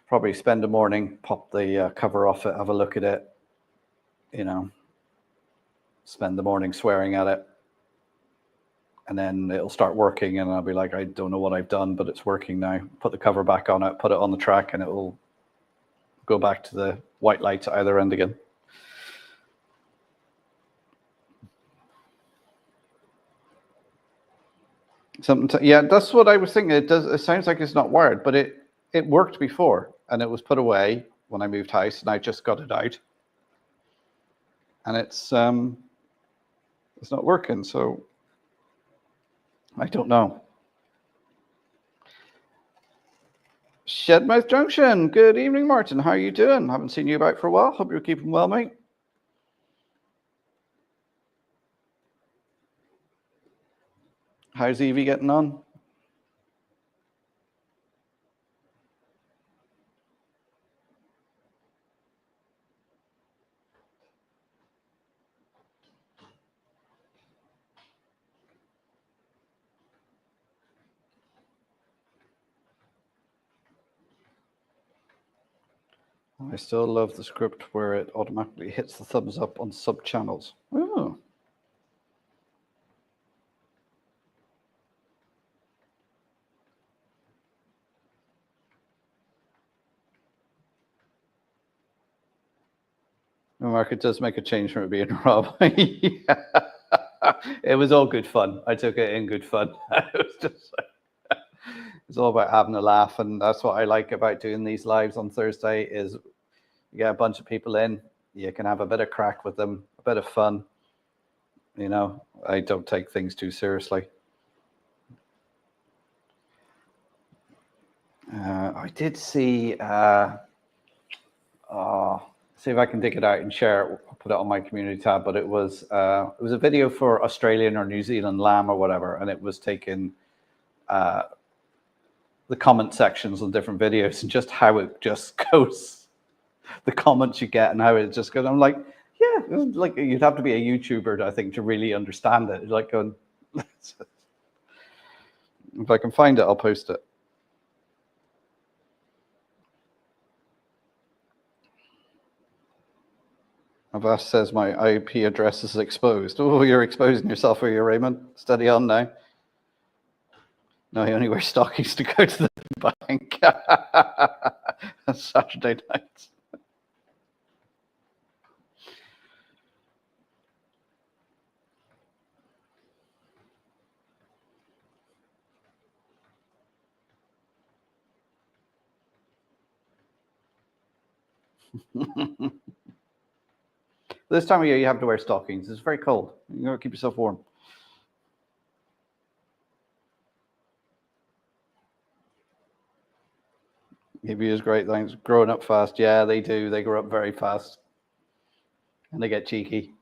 probably spend a morning, pop the cover off it, have a look at it, you know, spend the morning swearing at it. And then it'll start working, and I'll be like, I don't know what I've done, but it's working now. Put the cover back on it, put it on the track, and it will go back to the white lights at either end again. Yeah, that's what I was thinking. It sounds like it's not wired, but it worked before, and it was put away when I moved house, and I just got it out, and it's not working. So I don't know. Shedmouth Junction. Good evening, Martin. How are you doing? Haven't seen you about for a while. Hope you're keeping well, mate. How's Evie getting on? I still love the script where it automatically hits the thumbs up on sub channels. Oh. Mark, it does make a change from it being Rob. Yeah. It was all good fun. I took it in good fun. It was just like, it's all about having a laugh, and that's what I like about doing these lives on Thursday is you get a bunch of people in, you can have a bit of crack with them, a bit of fun. You know, I don't take things too seriously. I did see, see if I can dig it out and share it. I'll put it on my community tab, but it was a video for Australian or New Zealand lamb or whatever, and it was taken the comment sections on different videos and just how it just goes, the comments you get and how it just goes. I'm like, yeah, like you'd have to be a YouTuber, I think, to really understand it. Like, if I can find it, I'll post it. Avast says my IP address is exposed. Oh, you're exposing yourself, are you, Raymond? Steady on now. No, he only wears stockings to go to the bank on Saturday nights. This time of year, you have to wear stockings. It's very cold. You got to keep yourself warm. He is great. Thanks. Growing up fast. Yeah, they do. They grow up very fast. And they get cheeky.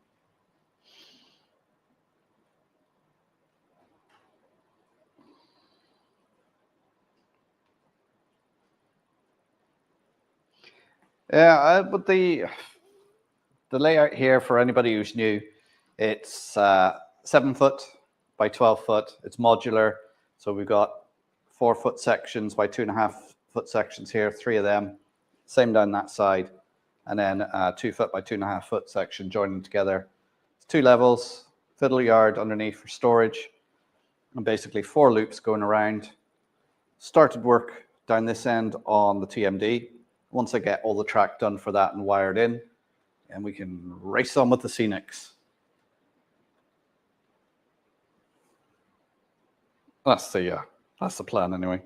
Yeah, but the layout here, for anybody who's new, it's 7 foot by 12 foot. It's modular. So we've got 4 foot sections by 2.5 foot sections here, 3 of them. Same down that side. And then 2 foot by 2.5 foot section joining together. It's 2 levels, fiddle yard underneath for storage, and basically 4 loops going around. Started work down this end on the TMD. Once I get all the track done for that and wired in, and we can race on with the scenics. That's the plan anyway.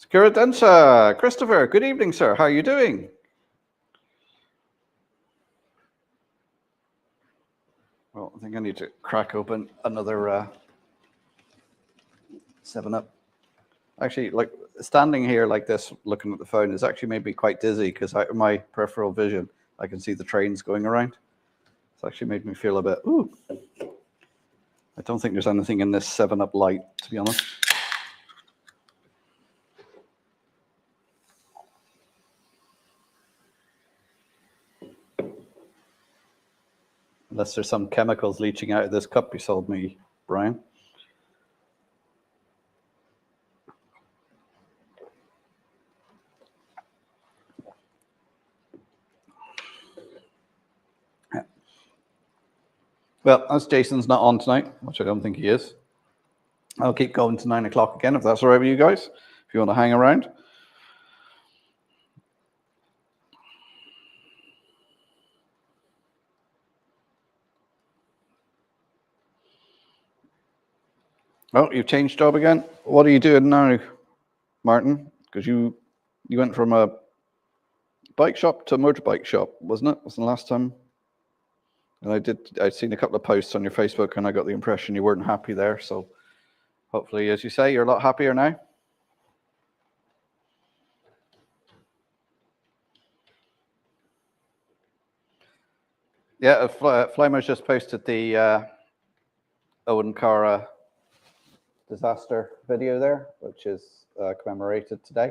Skiradensa, Christopher, good evening, sir. How are you doing? Well, I think I need to crack open another 7-Up. Actually, like standing here like this, looking at the phone, has actually made me quite dizzy because out of my peripheral vision, I can see the trains going around. It's actually made me feel a bit, ooh. I don't think there's anything in this 7-Up light, to be honest. Unless there's some chemicals leaching out of this cup you sold me, Brian. Well, as Jason's not on tonight, which I don't think he is, I'll keep going to 9 o'clock again, if that's all right with you guys, if you want to hang around. Oh, you've changed job again? What are you doing now, Martin? Because you went from a bike shop to a motorbike shop, wasn't it? Wasn't the last time? And I'd seen a couple of posts on your Facebook and I got the impression you weren't happy there. So hopefully, as you say, you're a lot happier now. Yeah, Flymo's just posted the Owen Cara disaster video there, which is commemorated today.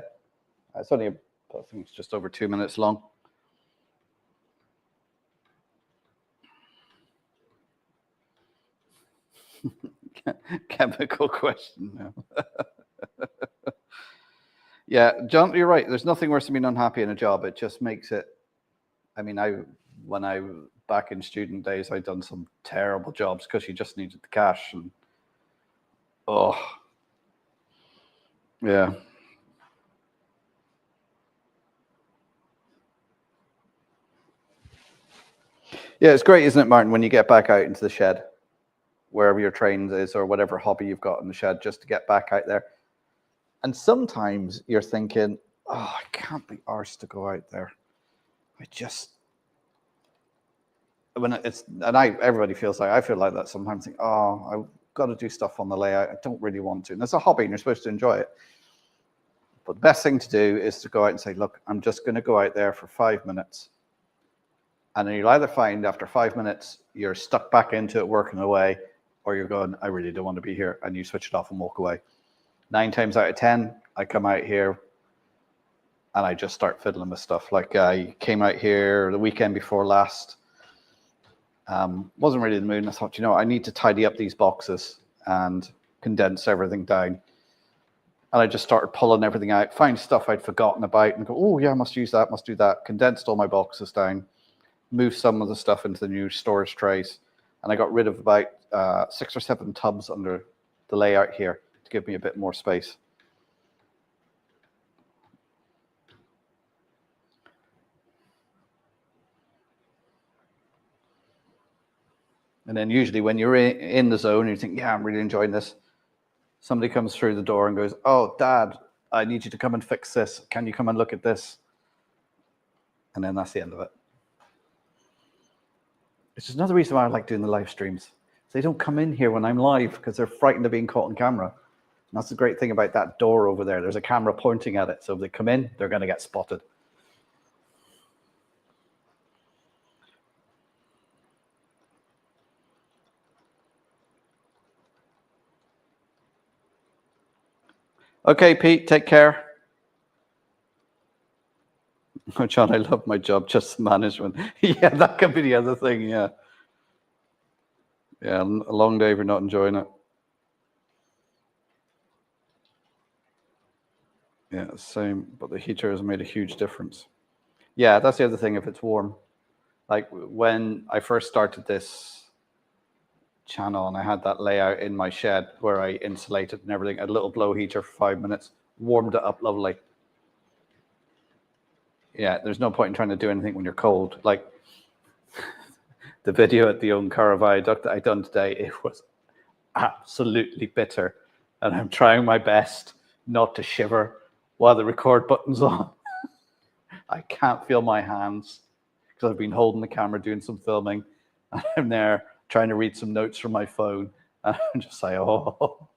It's only, I think it's just over 2 minutes long. Chemical question now. Yeah, John, you're right. There's nothing worse than being unhappy in a job. It just makes it. I mean, when I was back in student days, I'd done some terrible jobs because you just needed the cash, and yeah. Yeah, it's great, isn't it, Martin, when you get back out into the shed, wherever your train is or whatever hobby you've got in the shed, just to get back out there. And sometimes you're thinking, oh, I can't be arsed to go out there. Everybody feels like, I feel like that sometimes, think, oh, I've got to do stuff on the layout. I don't really want to. And it's a hobby and you're supposed to enjoy it. But the best thing to do is to go out and say, look, I'm just going to go out there for 5 minutes And then you'll either find after 5 minutes, you're stuck back into it working away, or you're going, I really don't want to be here. And you switch it off and walk away. 9 times out of 10, I come out here and I just start fiddling with stuff. Like I came out here the weekend before last. Wasn't really in the mood. And I thought, I need to tidy up these boxes and condense everything down. And I just started pulling everything out, find stuff I'd forgotten about and go, oh yeah, I must use that, must do that. Condensed all my boxes down, moved some of the stuff into the new storage trays. And I got rid of about 6 or 7 tubs under the layout here to give me a bit more space. And then usually when you're in the zone, you think, yeah, I'm really enjoying this. Somebody comes through the door and goes, oh, Dad, I need you to come and fix this. Can you come and look at this? And then that's the end of it. It's just another reason why I like doing the live streams. They don't come in here when I'm live because they're frightened of being caught on camera. And that's the great thing about that door over there. There's a camera pointing at it. So if they come in, they're going to get spotted. Okay, Pete, take care. Oh, John, I love my job, just management. Yeah, that could be the other thing, yeah. Yeah, a long day if you're not enjoying it. Yeah, same, but the heater has made a huge difference. Yeah, that's the other thing, if it's warm. Like when I first started this channel and I had that layout in my shed where I insulated and everything, a little blow heater for 5 minutes, warmed it up lovely. Yeah, there's no point in trying to do anything when you're cold. Like the video at the Owen Viaduct that I done today, it was absolutely bitter. And I'm trying my best not to shiver while the record button's on. I can't feel my hands because I've been holding the camera doing some filming. And I'm there trying to read some notes from my phone. And I'm just like, oh.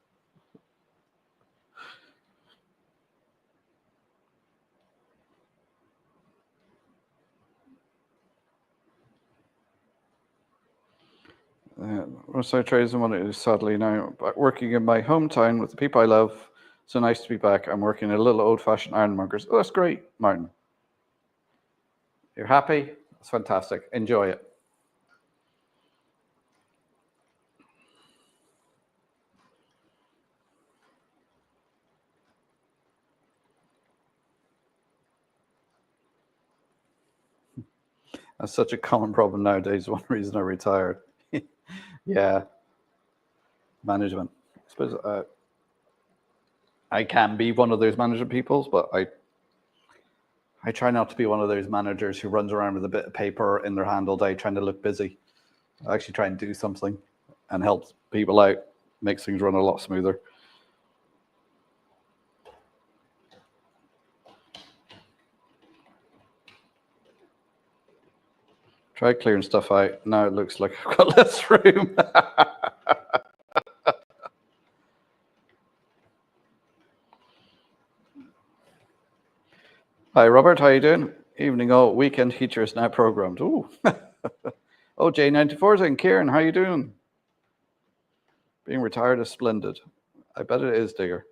So trades and what it is sadly now, but working in my hometown with the people I love. So nice to be back. I'm working in a little old-fashioned ironmonger's. Oh, that's great, Martin. You're happy? That's fantastic. Enjoy it. That's such a common problem nowadays. One reason I retired. Yeah, management. I suppose I can be one of those management people, but I try not to be one of those managers who runs around with a bit of paper in their hand all day trying to look busy. I actually try and do something and help people out, makes things run a lot smoother. Try clearing stuff out. Now it looks like I've got less room. Hi, Robert. How you doing? Evening all. Weekend heater is now programmed. Ooh. Oh, J94 is in. Kieran, how you doing? Being retired is splendid. I bet it is, Digger.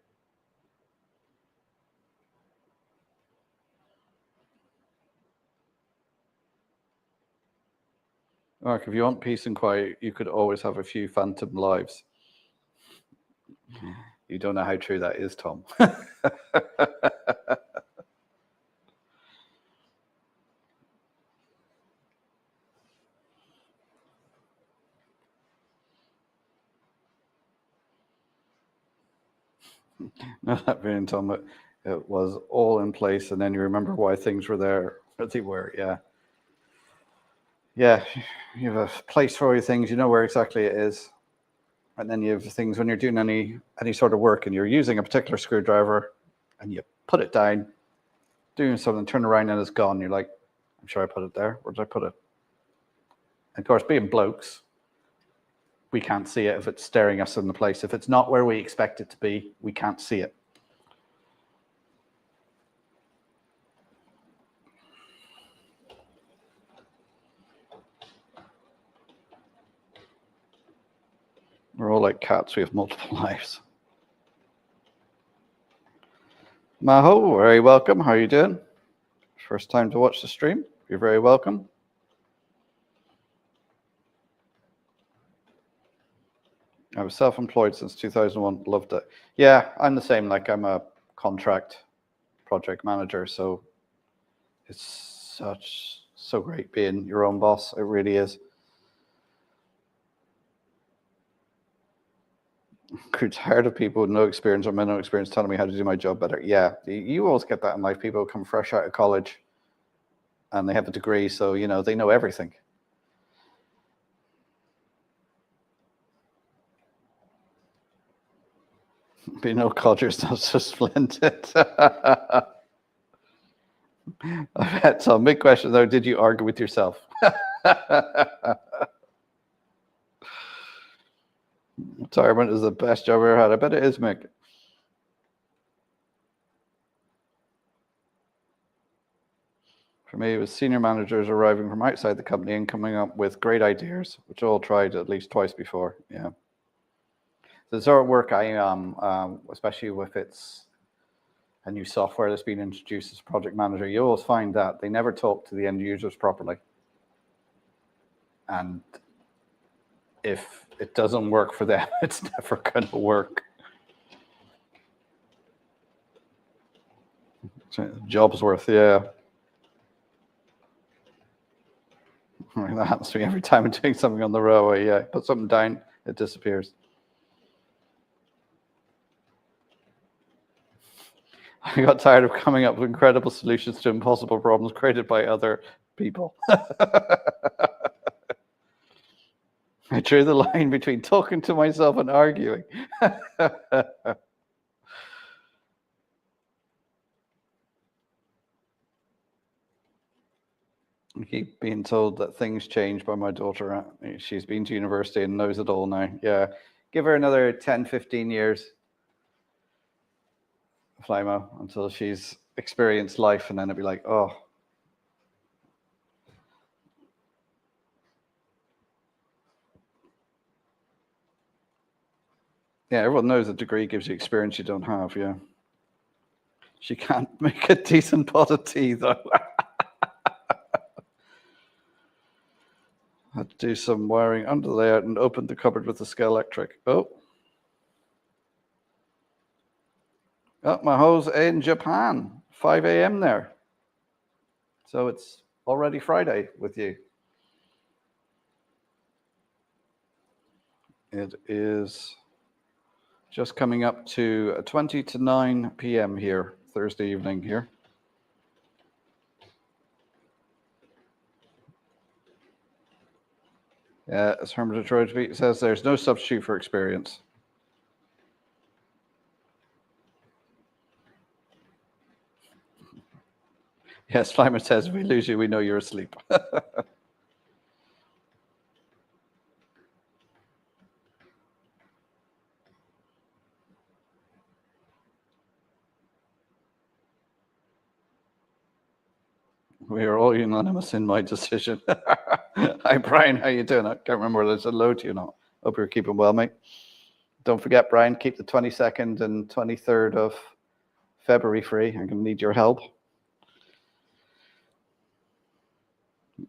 Mark, if you want peace and quiet, you could always have a few phantom lives. You don't know how true that is, Tom. No, that being Tom, it was all in place, and then you remember why things were there as they were. Yeah. Yeah, you have a place for all your things, you know where exactly it is. And then you have things when you're doing any sort of work and you're using a particular screwdriver and you put it down, doing something, turn around and it's gone. You're like, I'm sure I put it there. Where did I put it? And of course, being blokes, we can't see it if it's staring us in the place. If it's not where we expect it to be, we can't see it. We're all like cats. We have multiple lives. Maho, very welcome. How are you doing? First time to watch the stream. You're very welcome. I was self-employed since 2001. Loved it. Yeah, I'm the same. Like, I'm a contract project manager, so it's so great being your own boss. It really is. I'm tired of people with no experience or minimal experience telling me how to do my job better. Yeah, you always get that in life. People come fresh out of college and they have a degree, so you know they know everything. Be no codgers, not so splendid. I've had some big question though. Did you argue with yourself? Retirement is the best job I've ever had. I bet it is, Mick. For me, it was senior managers arriving from outside the company and coming up with great ideas, which I all tried at least twice before. Yeah. The sort of work I am, especially if it's a new software that's been introduced as a project manager, you always find that they never talk to the end users properly. And if it doesn't work for them, it's never going to work. Job's worth, yeah. That happens to me every time I'm doing something on the railway. Yeah, put something down, it disappears. I got tired of coming up with incredible solutions to impossible problems created by other people. I drew the line between talking to myself and arguing. I keep being told that things change by my daughter. She's been to university and knows it all now. Yeah, give her another 10, 15 years, Flymo, until she's experienced life, and then it'll be like, oh. Yeah, everyone knows a degree gives you experience you don't have, yeah. She can't make a decent pot of tea, though. Had to do some wiring under the layout and opened the cupboard with the scale electric. Oh, my hose in Japan, 5 a.m. there. So it's already Friday with you. It is just coming up to 20 to 9 p.m. here, Thursday evening here. As Hermit Detroit says, there's no substitute for experience. Yes, Flymer says, if we lose you, we know you're asleep. We are all unanimous in my decision. Hi, Brian. How you doing? I can't remember whether it's a low to you or not. Hope you're keeping well, mate. Don't forget, Brian, keep the 22nd and 23rd of February free. I'm going to need your help.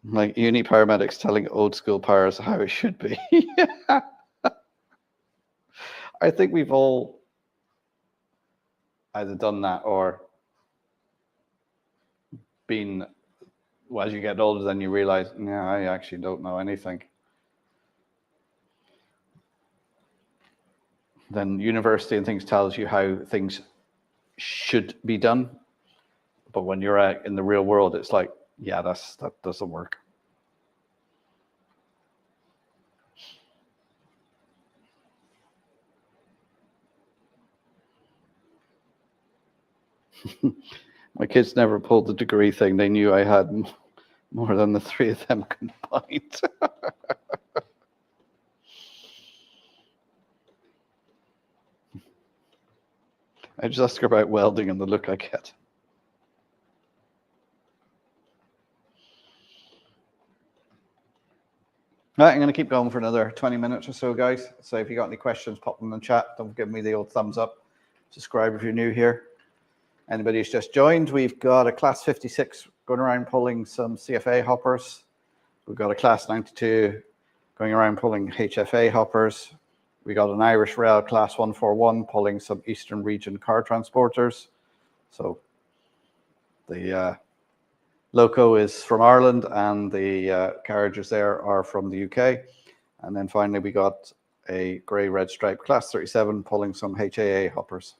Like uni paramedics telling old school paras how it should be. I think we've all either done that or been, well, as you get older, then you realize, yeah, I actually don't know anything. Then university and things tells you how things should be done. But when you're out in the real world, it's like, yeah, that doesn't work. My kids never pulled the degree thing. They knew I had more than the three of them combined. I just ask her about welding and the look I get. Right, I'm going to keep going for another 20 minutes or so, guys. So if you got any questions, pop them in the chat. Don't give me the old thumbs up. Subscribe if you're new here. Anybody who's just joined, we've got a Class 56 going around pulling some CFA hoppers. We've got a Class 92 going around pulling HFA hoppers. We got an Irish Rail Class 141 pulling some Eastern Region car transporters. So the loco is from Ireland and the carriages there are from the UK. And then finally we got a grey red stripe Class 37 pulling some HAA hoppers.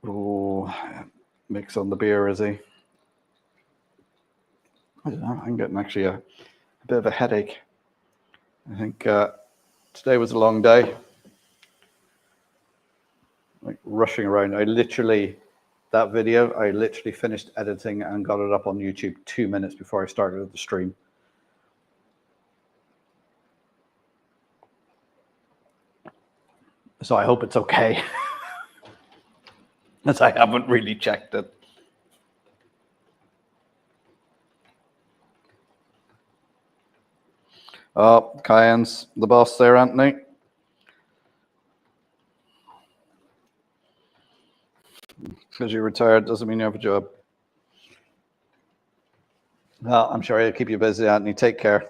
Oh, Mick's on the beer, is he? I don't know. I'm getting actually a bit of a headache. I think today was a long day. Like rushing around. That video, I literally finished editing and got it up on YouTube 2 minutes before I started the stream. So I hope it's okay. As I haven't really checked it. Oh, Cayenne's the boss there, Anthony. Because you're retired doesn't mean you have a job. Well, I'm sure I'll keep you busy, Anthony. Take care.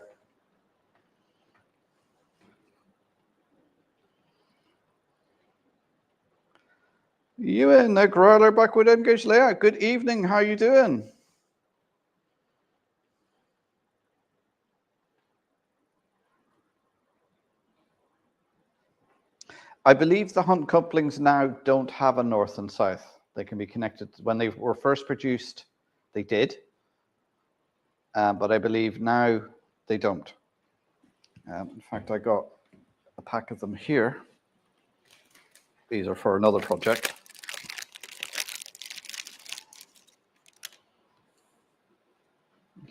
Ewan, the Growler back with Engage Layout. Good evening. How are you doing? I believe the Hunt couplings now don't have a north and south. They can be connected. When they were first produced, they did. But I believe now they don't. In fact, I got a pack of them here. These are for another project.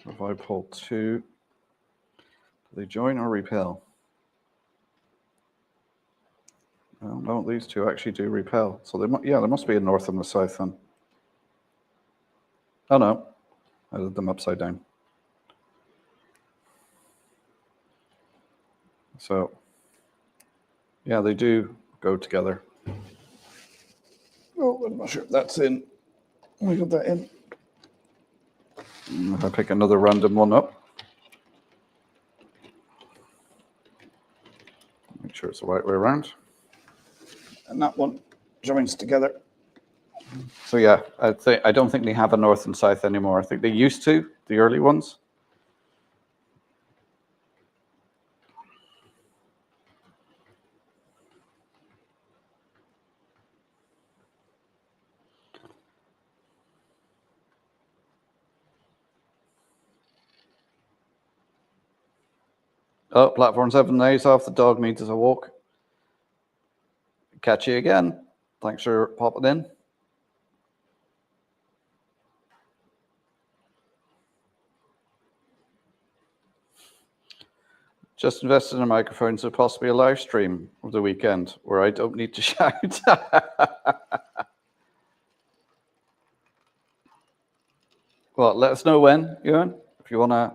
So if I pull two, do they join or repel? Well, no, these two actually do repel. So there must be a north and a south then. Oh no, I did them upside down. So yeah, they do go together. Oh, I'm not sure if that's in. We got that in. If I pick another random one up, make sure it's the right way around. And that one joins together. So yeah, I don't think they have a north and south anymore. I think they used to, the early ones. Oh, platform 7 days off. The dog needs a walk. Catch you again. Thanks for popping in. Just invested in a microphone, so possibly a live stream of the weekend where I don't need to shout. Well, let us know when, Ewan. If you want to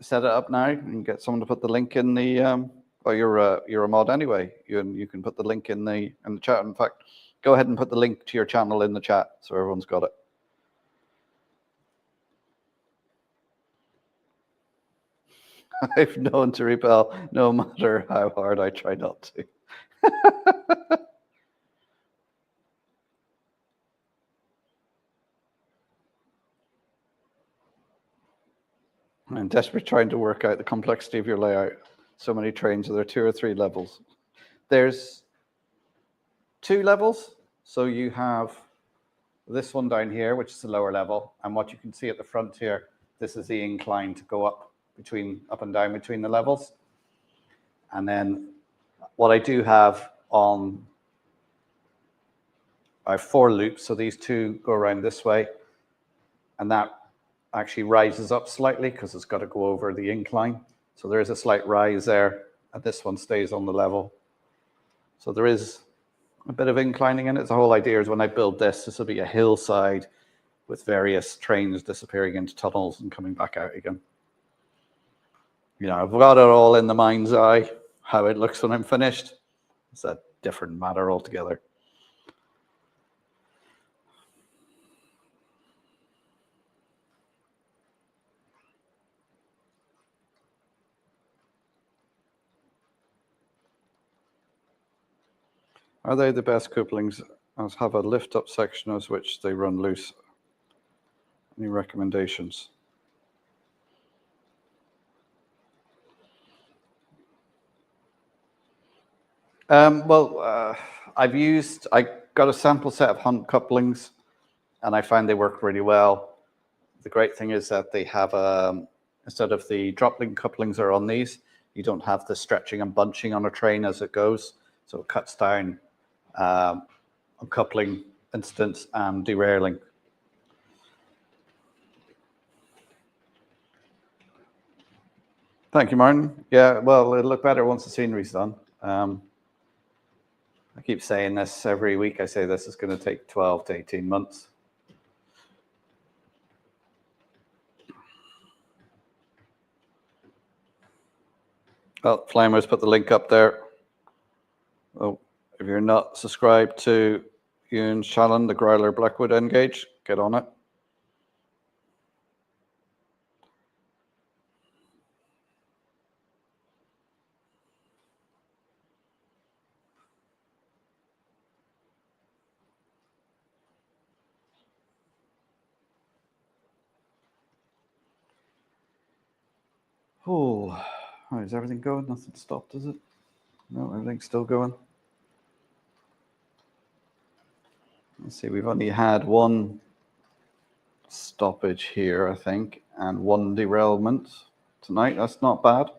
set it up now and get someone to put the link in the. Well, you're a mod anyway. You can put the link in the chat. In fact, go ahead and put the link to your channel in the chat so everyone's got it. I've known to repel no matter how hard I try not to. I'm desperate trying to work out the complexity of your layout. So many trains, are there 2 or 3 levels? There's 2 levels. So you have this one down here, which is the lower level. And what you can see at the front here, this is the incline to go up and down between the levels. And then what I do have on, I have 4 loops. So these 2 go around this way. And that actually rises up slightly because it's got to go over the incline. So there is a slight rise there. and this one stays on the level. So there is a bit of inclining in it. The whole idea is when I build this will be a hillside with various trains disappearing into tunnels and coming back out again. You know, I've got it all in the mind's eye. How it looks when I'm finished, it's a different matter altogether. Are they the best couplings as have a lift-up section as which they run loose? Any recommendations? I got a sample set of Hunt couplings and I find they work really well. The great thing is that they have, instead of the drop link couplings are on these, you don't have the stretching and bunching on a train as it goes. So it cuts down on coupling incidents and derailing. Thank you, Martin. Yeah, well, it'll look better once the scenery's done. I keep saying this every week. I say this is going to take 12 to 18 months. Well, Flamer's put the link up there. Oh, if you're not subscribed to Ewan's channel, the Growler Blackwood Engage, get on it. Oh, is everything going? Nothing stopped, is it? No, everything's still going. Let's see, we've only had one stoppage here, I think, and one derailment tonight. That's not bad.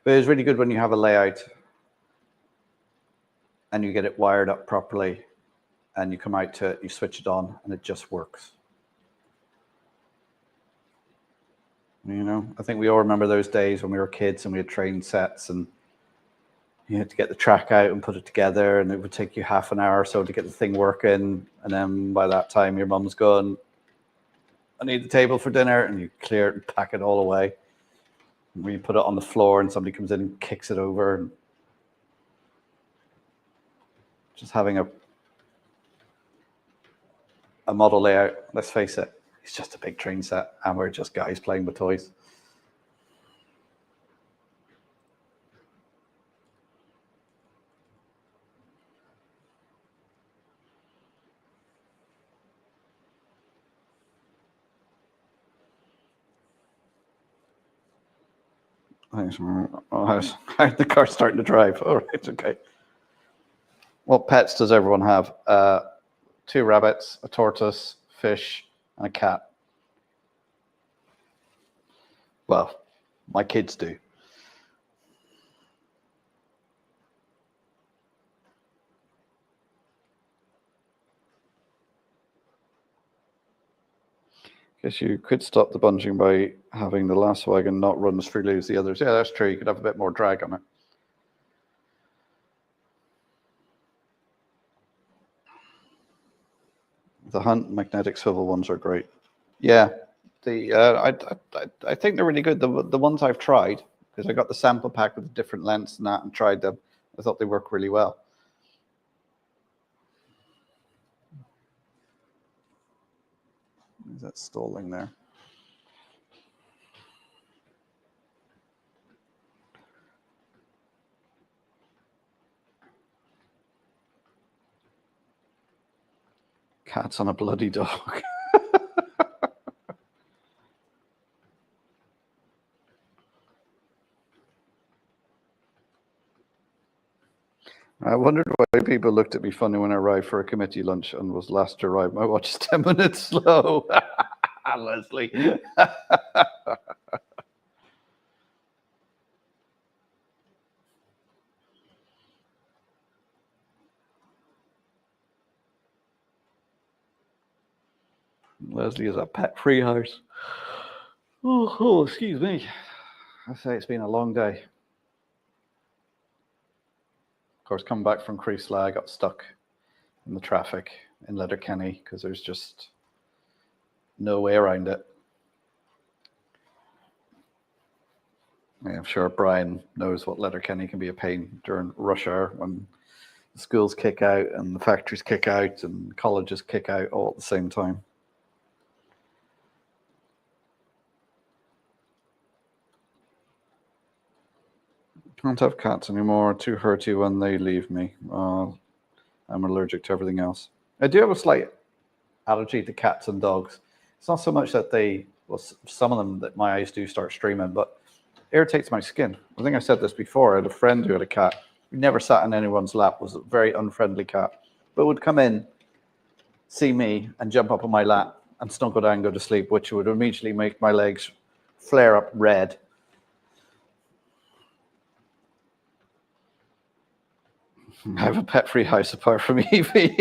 But it's really good when you have a layout and you get it wired up properly and you come out to it, you switch it on and it just works. You know, I think we all remember those days when we were kids and we had train sets and you had to get the track out and put it together and it would take you half an hour or so to get the thing working. And then by that time, your mum's gone, I need the table for dinner, and you clear it and pack it all away. And when you put it on the floor and somebody comes in and kicks it over, and just having a model layout, let's face it, it's just a big train set and we're just guys playing with toys. The car's starting to drive. All right, okay. What pets does everyone have? 2 rabbits, a tortoise, fish, and a cat. Well, my kids do. Guess you could stop the bunching by having the last wagon not run as freely as the others. Yeah, that's true. You could have a bit more drag on it. The Hunt magnetic swivel ones are great. Yeah, I think they're really good. The ones I've tried, because I got the sample pack with the different lengths and that and tried them, I thought they work really well. Is that stalling there? Cat's on a bloody dog. I wondered why people looked at me funny when I arrived for a committee lunch and was last to arrive. My watch is 10 minutes slow. Leslie. Leslie is a pet-free house. Oh, excuse me. I say it's been a long day. Of course, coming back from Creasla, I got stuck in the traffic in Letterkenny because there's just no way around it. I'm sure Brian knows what Letterkenny can be a pain during rush hour when the schools kick out and the factories kick out and colleges kick out all at the same time. Can't have cats anymore. Too hurty when they leave me. I'm allergic to everything else. I do have a slight allergy to cats and dogs. It's not so much that some of them that my eyes do start streaming, but it irritates my skin. I think I said this before. I had a friend who had a cat. He never sat in anyone's lap. Was a very unfriendly cat, but would come in, see me, and jump up on my lap and snuggle down and go to sleep, which would immediately make my legs flare up red. I have a pet-free house apart from Evie.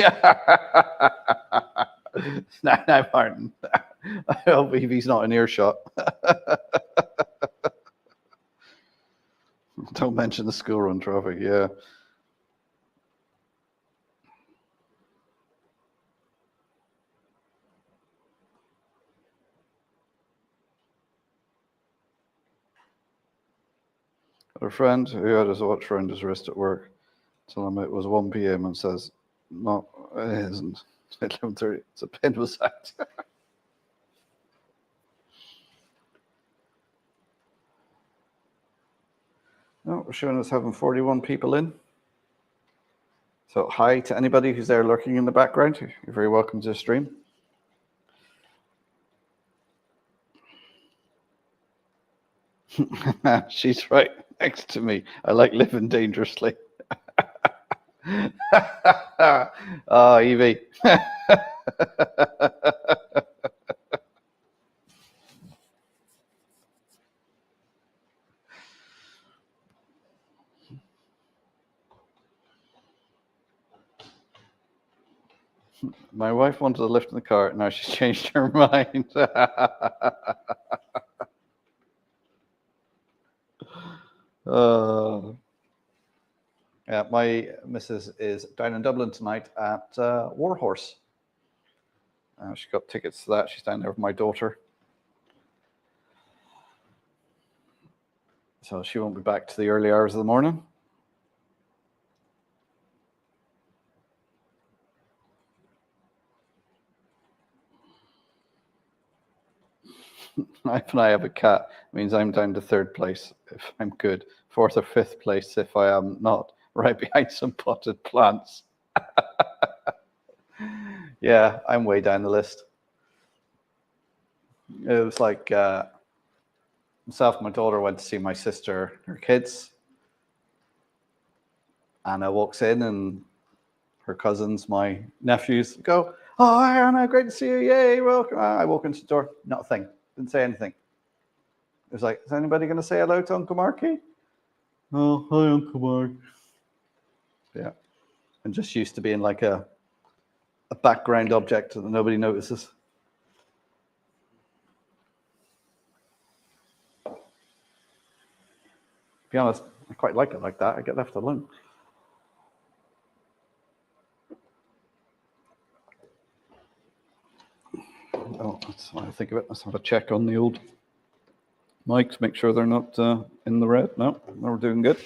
No, Martin. I hope Evie's not in earshot. Don't mention the school run traffic, yeah. A friend who had his watch around his wrist at work, tell him it was 1 p.m. and says, no, it isn't. It's 11:30. It's a pin was out. No, we're showing us having 41 people in. So hi to anybody who's there lurking in the background. You're very welcome to the stream. She's right next to me. I like living dangerously. Oh, Evie. My wife wanted a lift in the car. Now she's changed her mind. Yeah, my missus is down in Dublin tonight at Warhorse. She got tickets to that. She's down there with my daughter. So she won't be back to the early hours of the morning. If I have a cat, it means I'm down to third place if I'm good, fourth or fifth place if I am not, right behind some potted plants. Yeah, I'm way down the list. It was like myself and my daughter went to see my sister, her kids. Anna walks in and her cousins, my nephews, go, oh, hi, Anna, great to see you. Yay, welcome. I walk into the door, not a thing. Didn't say anything. It was like, is anybody going to say hello to Uncle Marky? Oh, hi, Uncle Mark. Yeah. And just used to being like a background object that nobody notices. To be honest, I quite like it like that. I get left alone. Oh, that's what I think of it. Let's have a check on the old mics, make sure they're not in the red. No, we're doing good.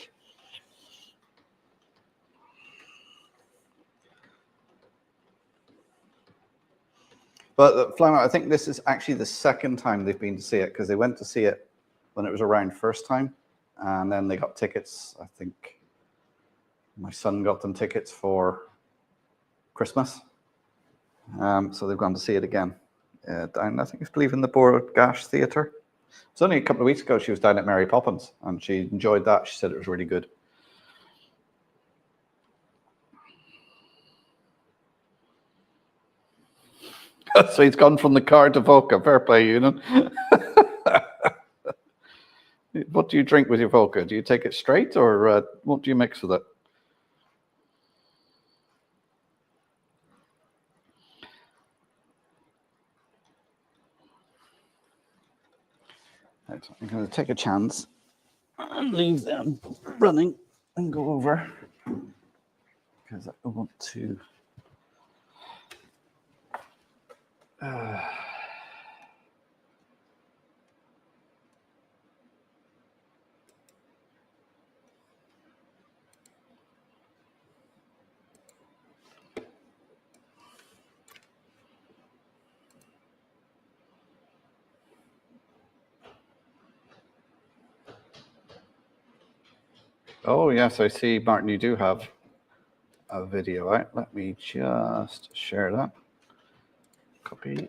But Flymo, I think this is actually the second time they've been to see it, because they went to see it when it was around first time, and then they got tickets. I think my son got them tickets for Christmas, so they've gone to see it again. Down, I think it's believe in the Bord Gash Theatre. It's only a couple of weeks ago she was down at Mary Poppins, and she enjoyed that. She said it was really good. So he's gone from the car to vodka. Fair play, you know. What do you drink with your vodka? Do you take it straight, or what do you mix with it? Right, I'm going to take a chance and leave them running and go over because I want to. Oh, yes, I see, Martin, you do have a video, right? Let me just share that. Copy.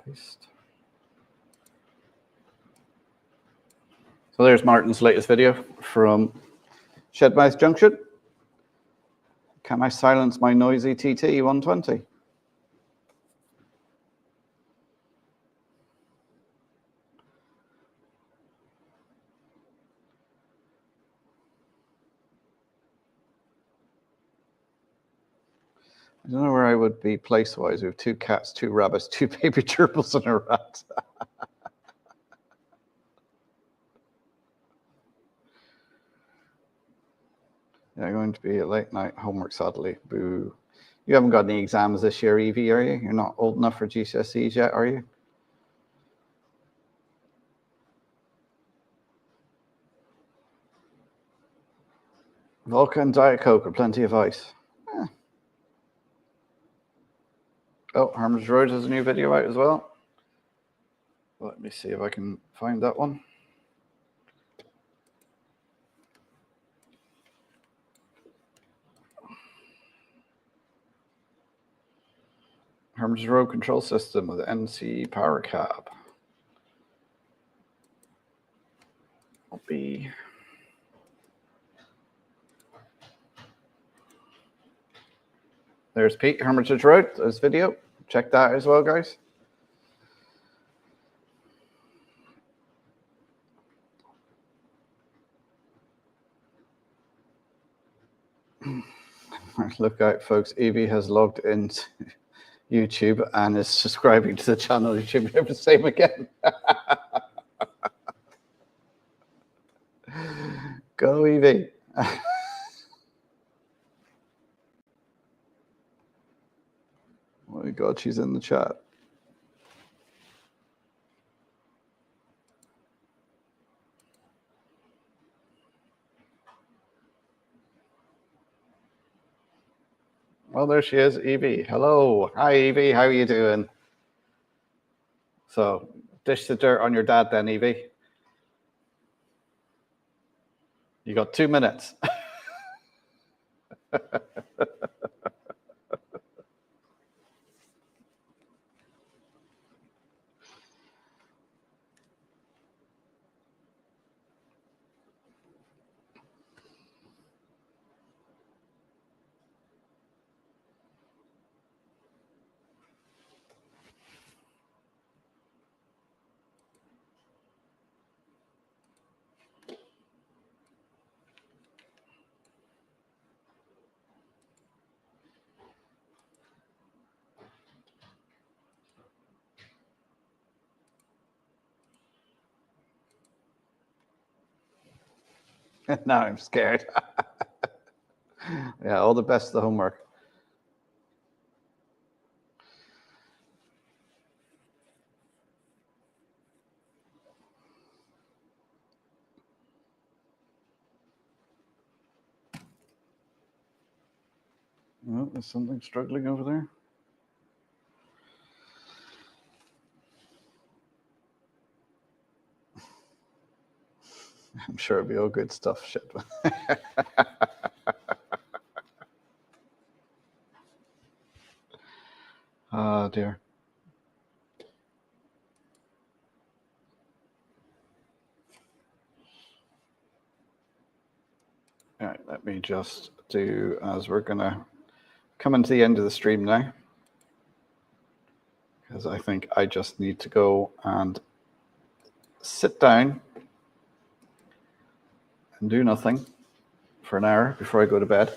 Paste. So there's Martin's latest video from Shedmouth Junction. Can I silence my noisy TT 120? I don't know where I would be place-wise. We have 2 cats, 2 rabbits, 2 baby gerbils, and a rat. Yeah, going to be a late night homework, sadly. Boo. You haven't got any exams this year, Evie, are you? You're not old enough for GCSEs yet, are you? Vodka and Diet Coke or plenty of ice. Eh. Oh, Herman's Road has a new video out as well. Let me see if I can find that one. Herman's Road control system with NC power cab. I'll be. There's Pete, Hermitage Road, this video. Check that as well, guys. Look out, folks. Evie has logged into YouTube and is subscribing to the channel. You should be able to same again. Go, Evie. Oh my God, she's in the chat. Well, there she is, Evie. Hello. Hi, Evie. How are you doing? So, dish the dirt on your dad then, Evie. You got 2 minutes. Now I'm scared. Yeah, all the best of the homework. Oh, there's something struggling over there. I'm sure it'll be all good stuff. Shit. Oh, dear. All right, let me just do, as we're going to come into the end of the stream now, because I think I just need to go and sit down and do nothing for an hour before I go to bed.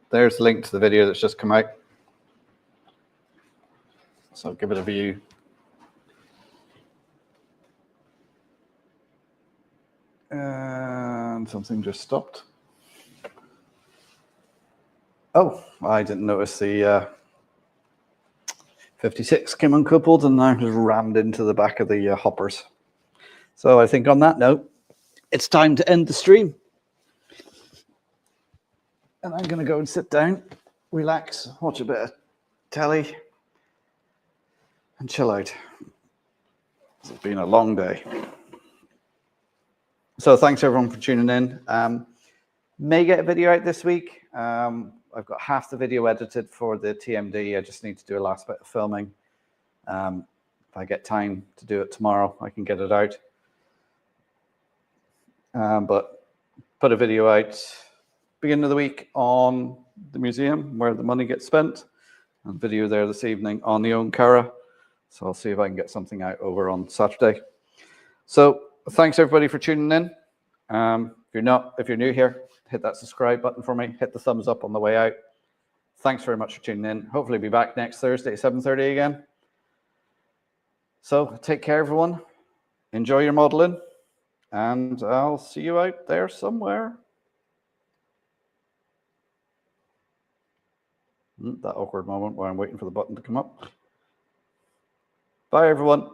There's the link to the video that's just come out. So give it a view. And something just stopped. Oh, I didn't notice the 56 came uncoupled and now just rammed into the back of the hoppers. So I think on that note, it's time to end the stream. And I'm going to go and sit down, relax, watch a bit of telly, and chill out. It's been a long day. So thanks everyone for tuning in. May get a video out this week. I've got half the video edited for the TMD. I just need to do a last bit of filming. If I get time to do it tomorrow, I can get it out. But put a video out beginning of the week on the museum where the money gets spent, and video there this evening on the Owen Cara. So I'll see if I can get something out over on Saturday. So thanks everybody for tuning in. If you're new here, hit that subscribe button for me. Hit the thumbs up on the way out. Thanks very much for tuning in. Hopefully be back next Thursday at 7:30 again. So take care, everyone. Enjoy your modeling, and I'll see you out there somewhere. That awkward moment where I'm waiting for the button to come up. Bye, everyone.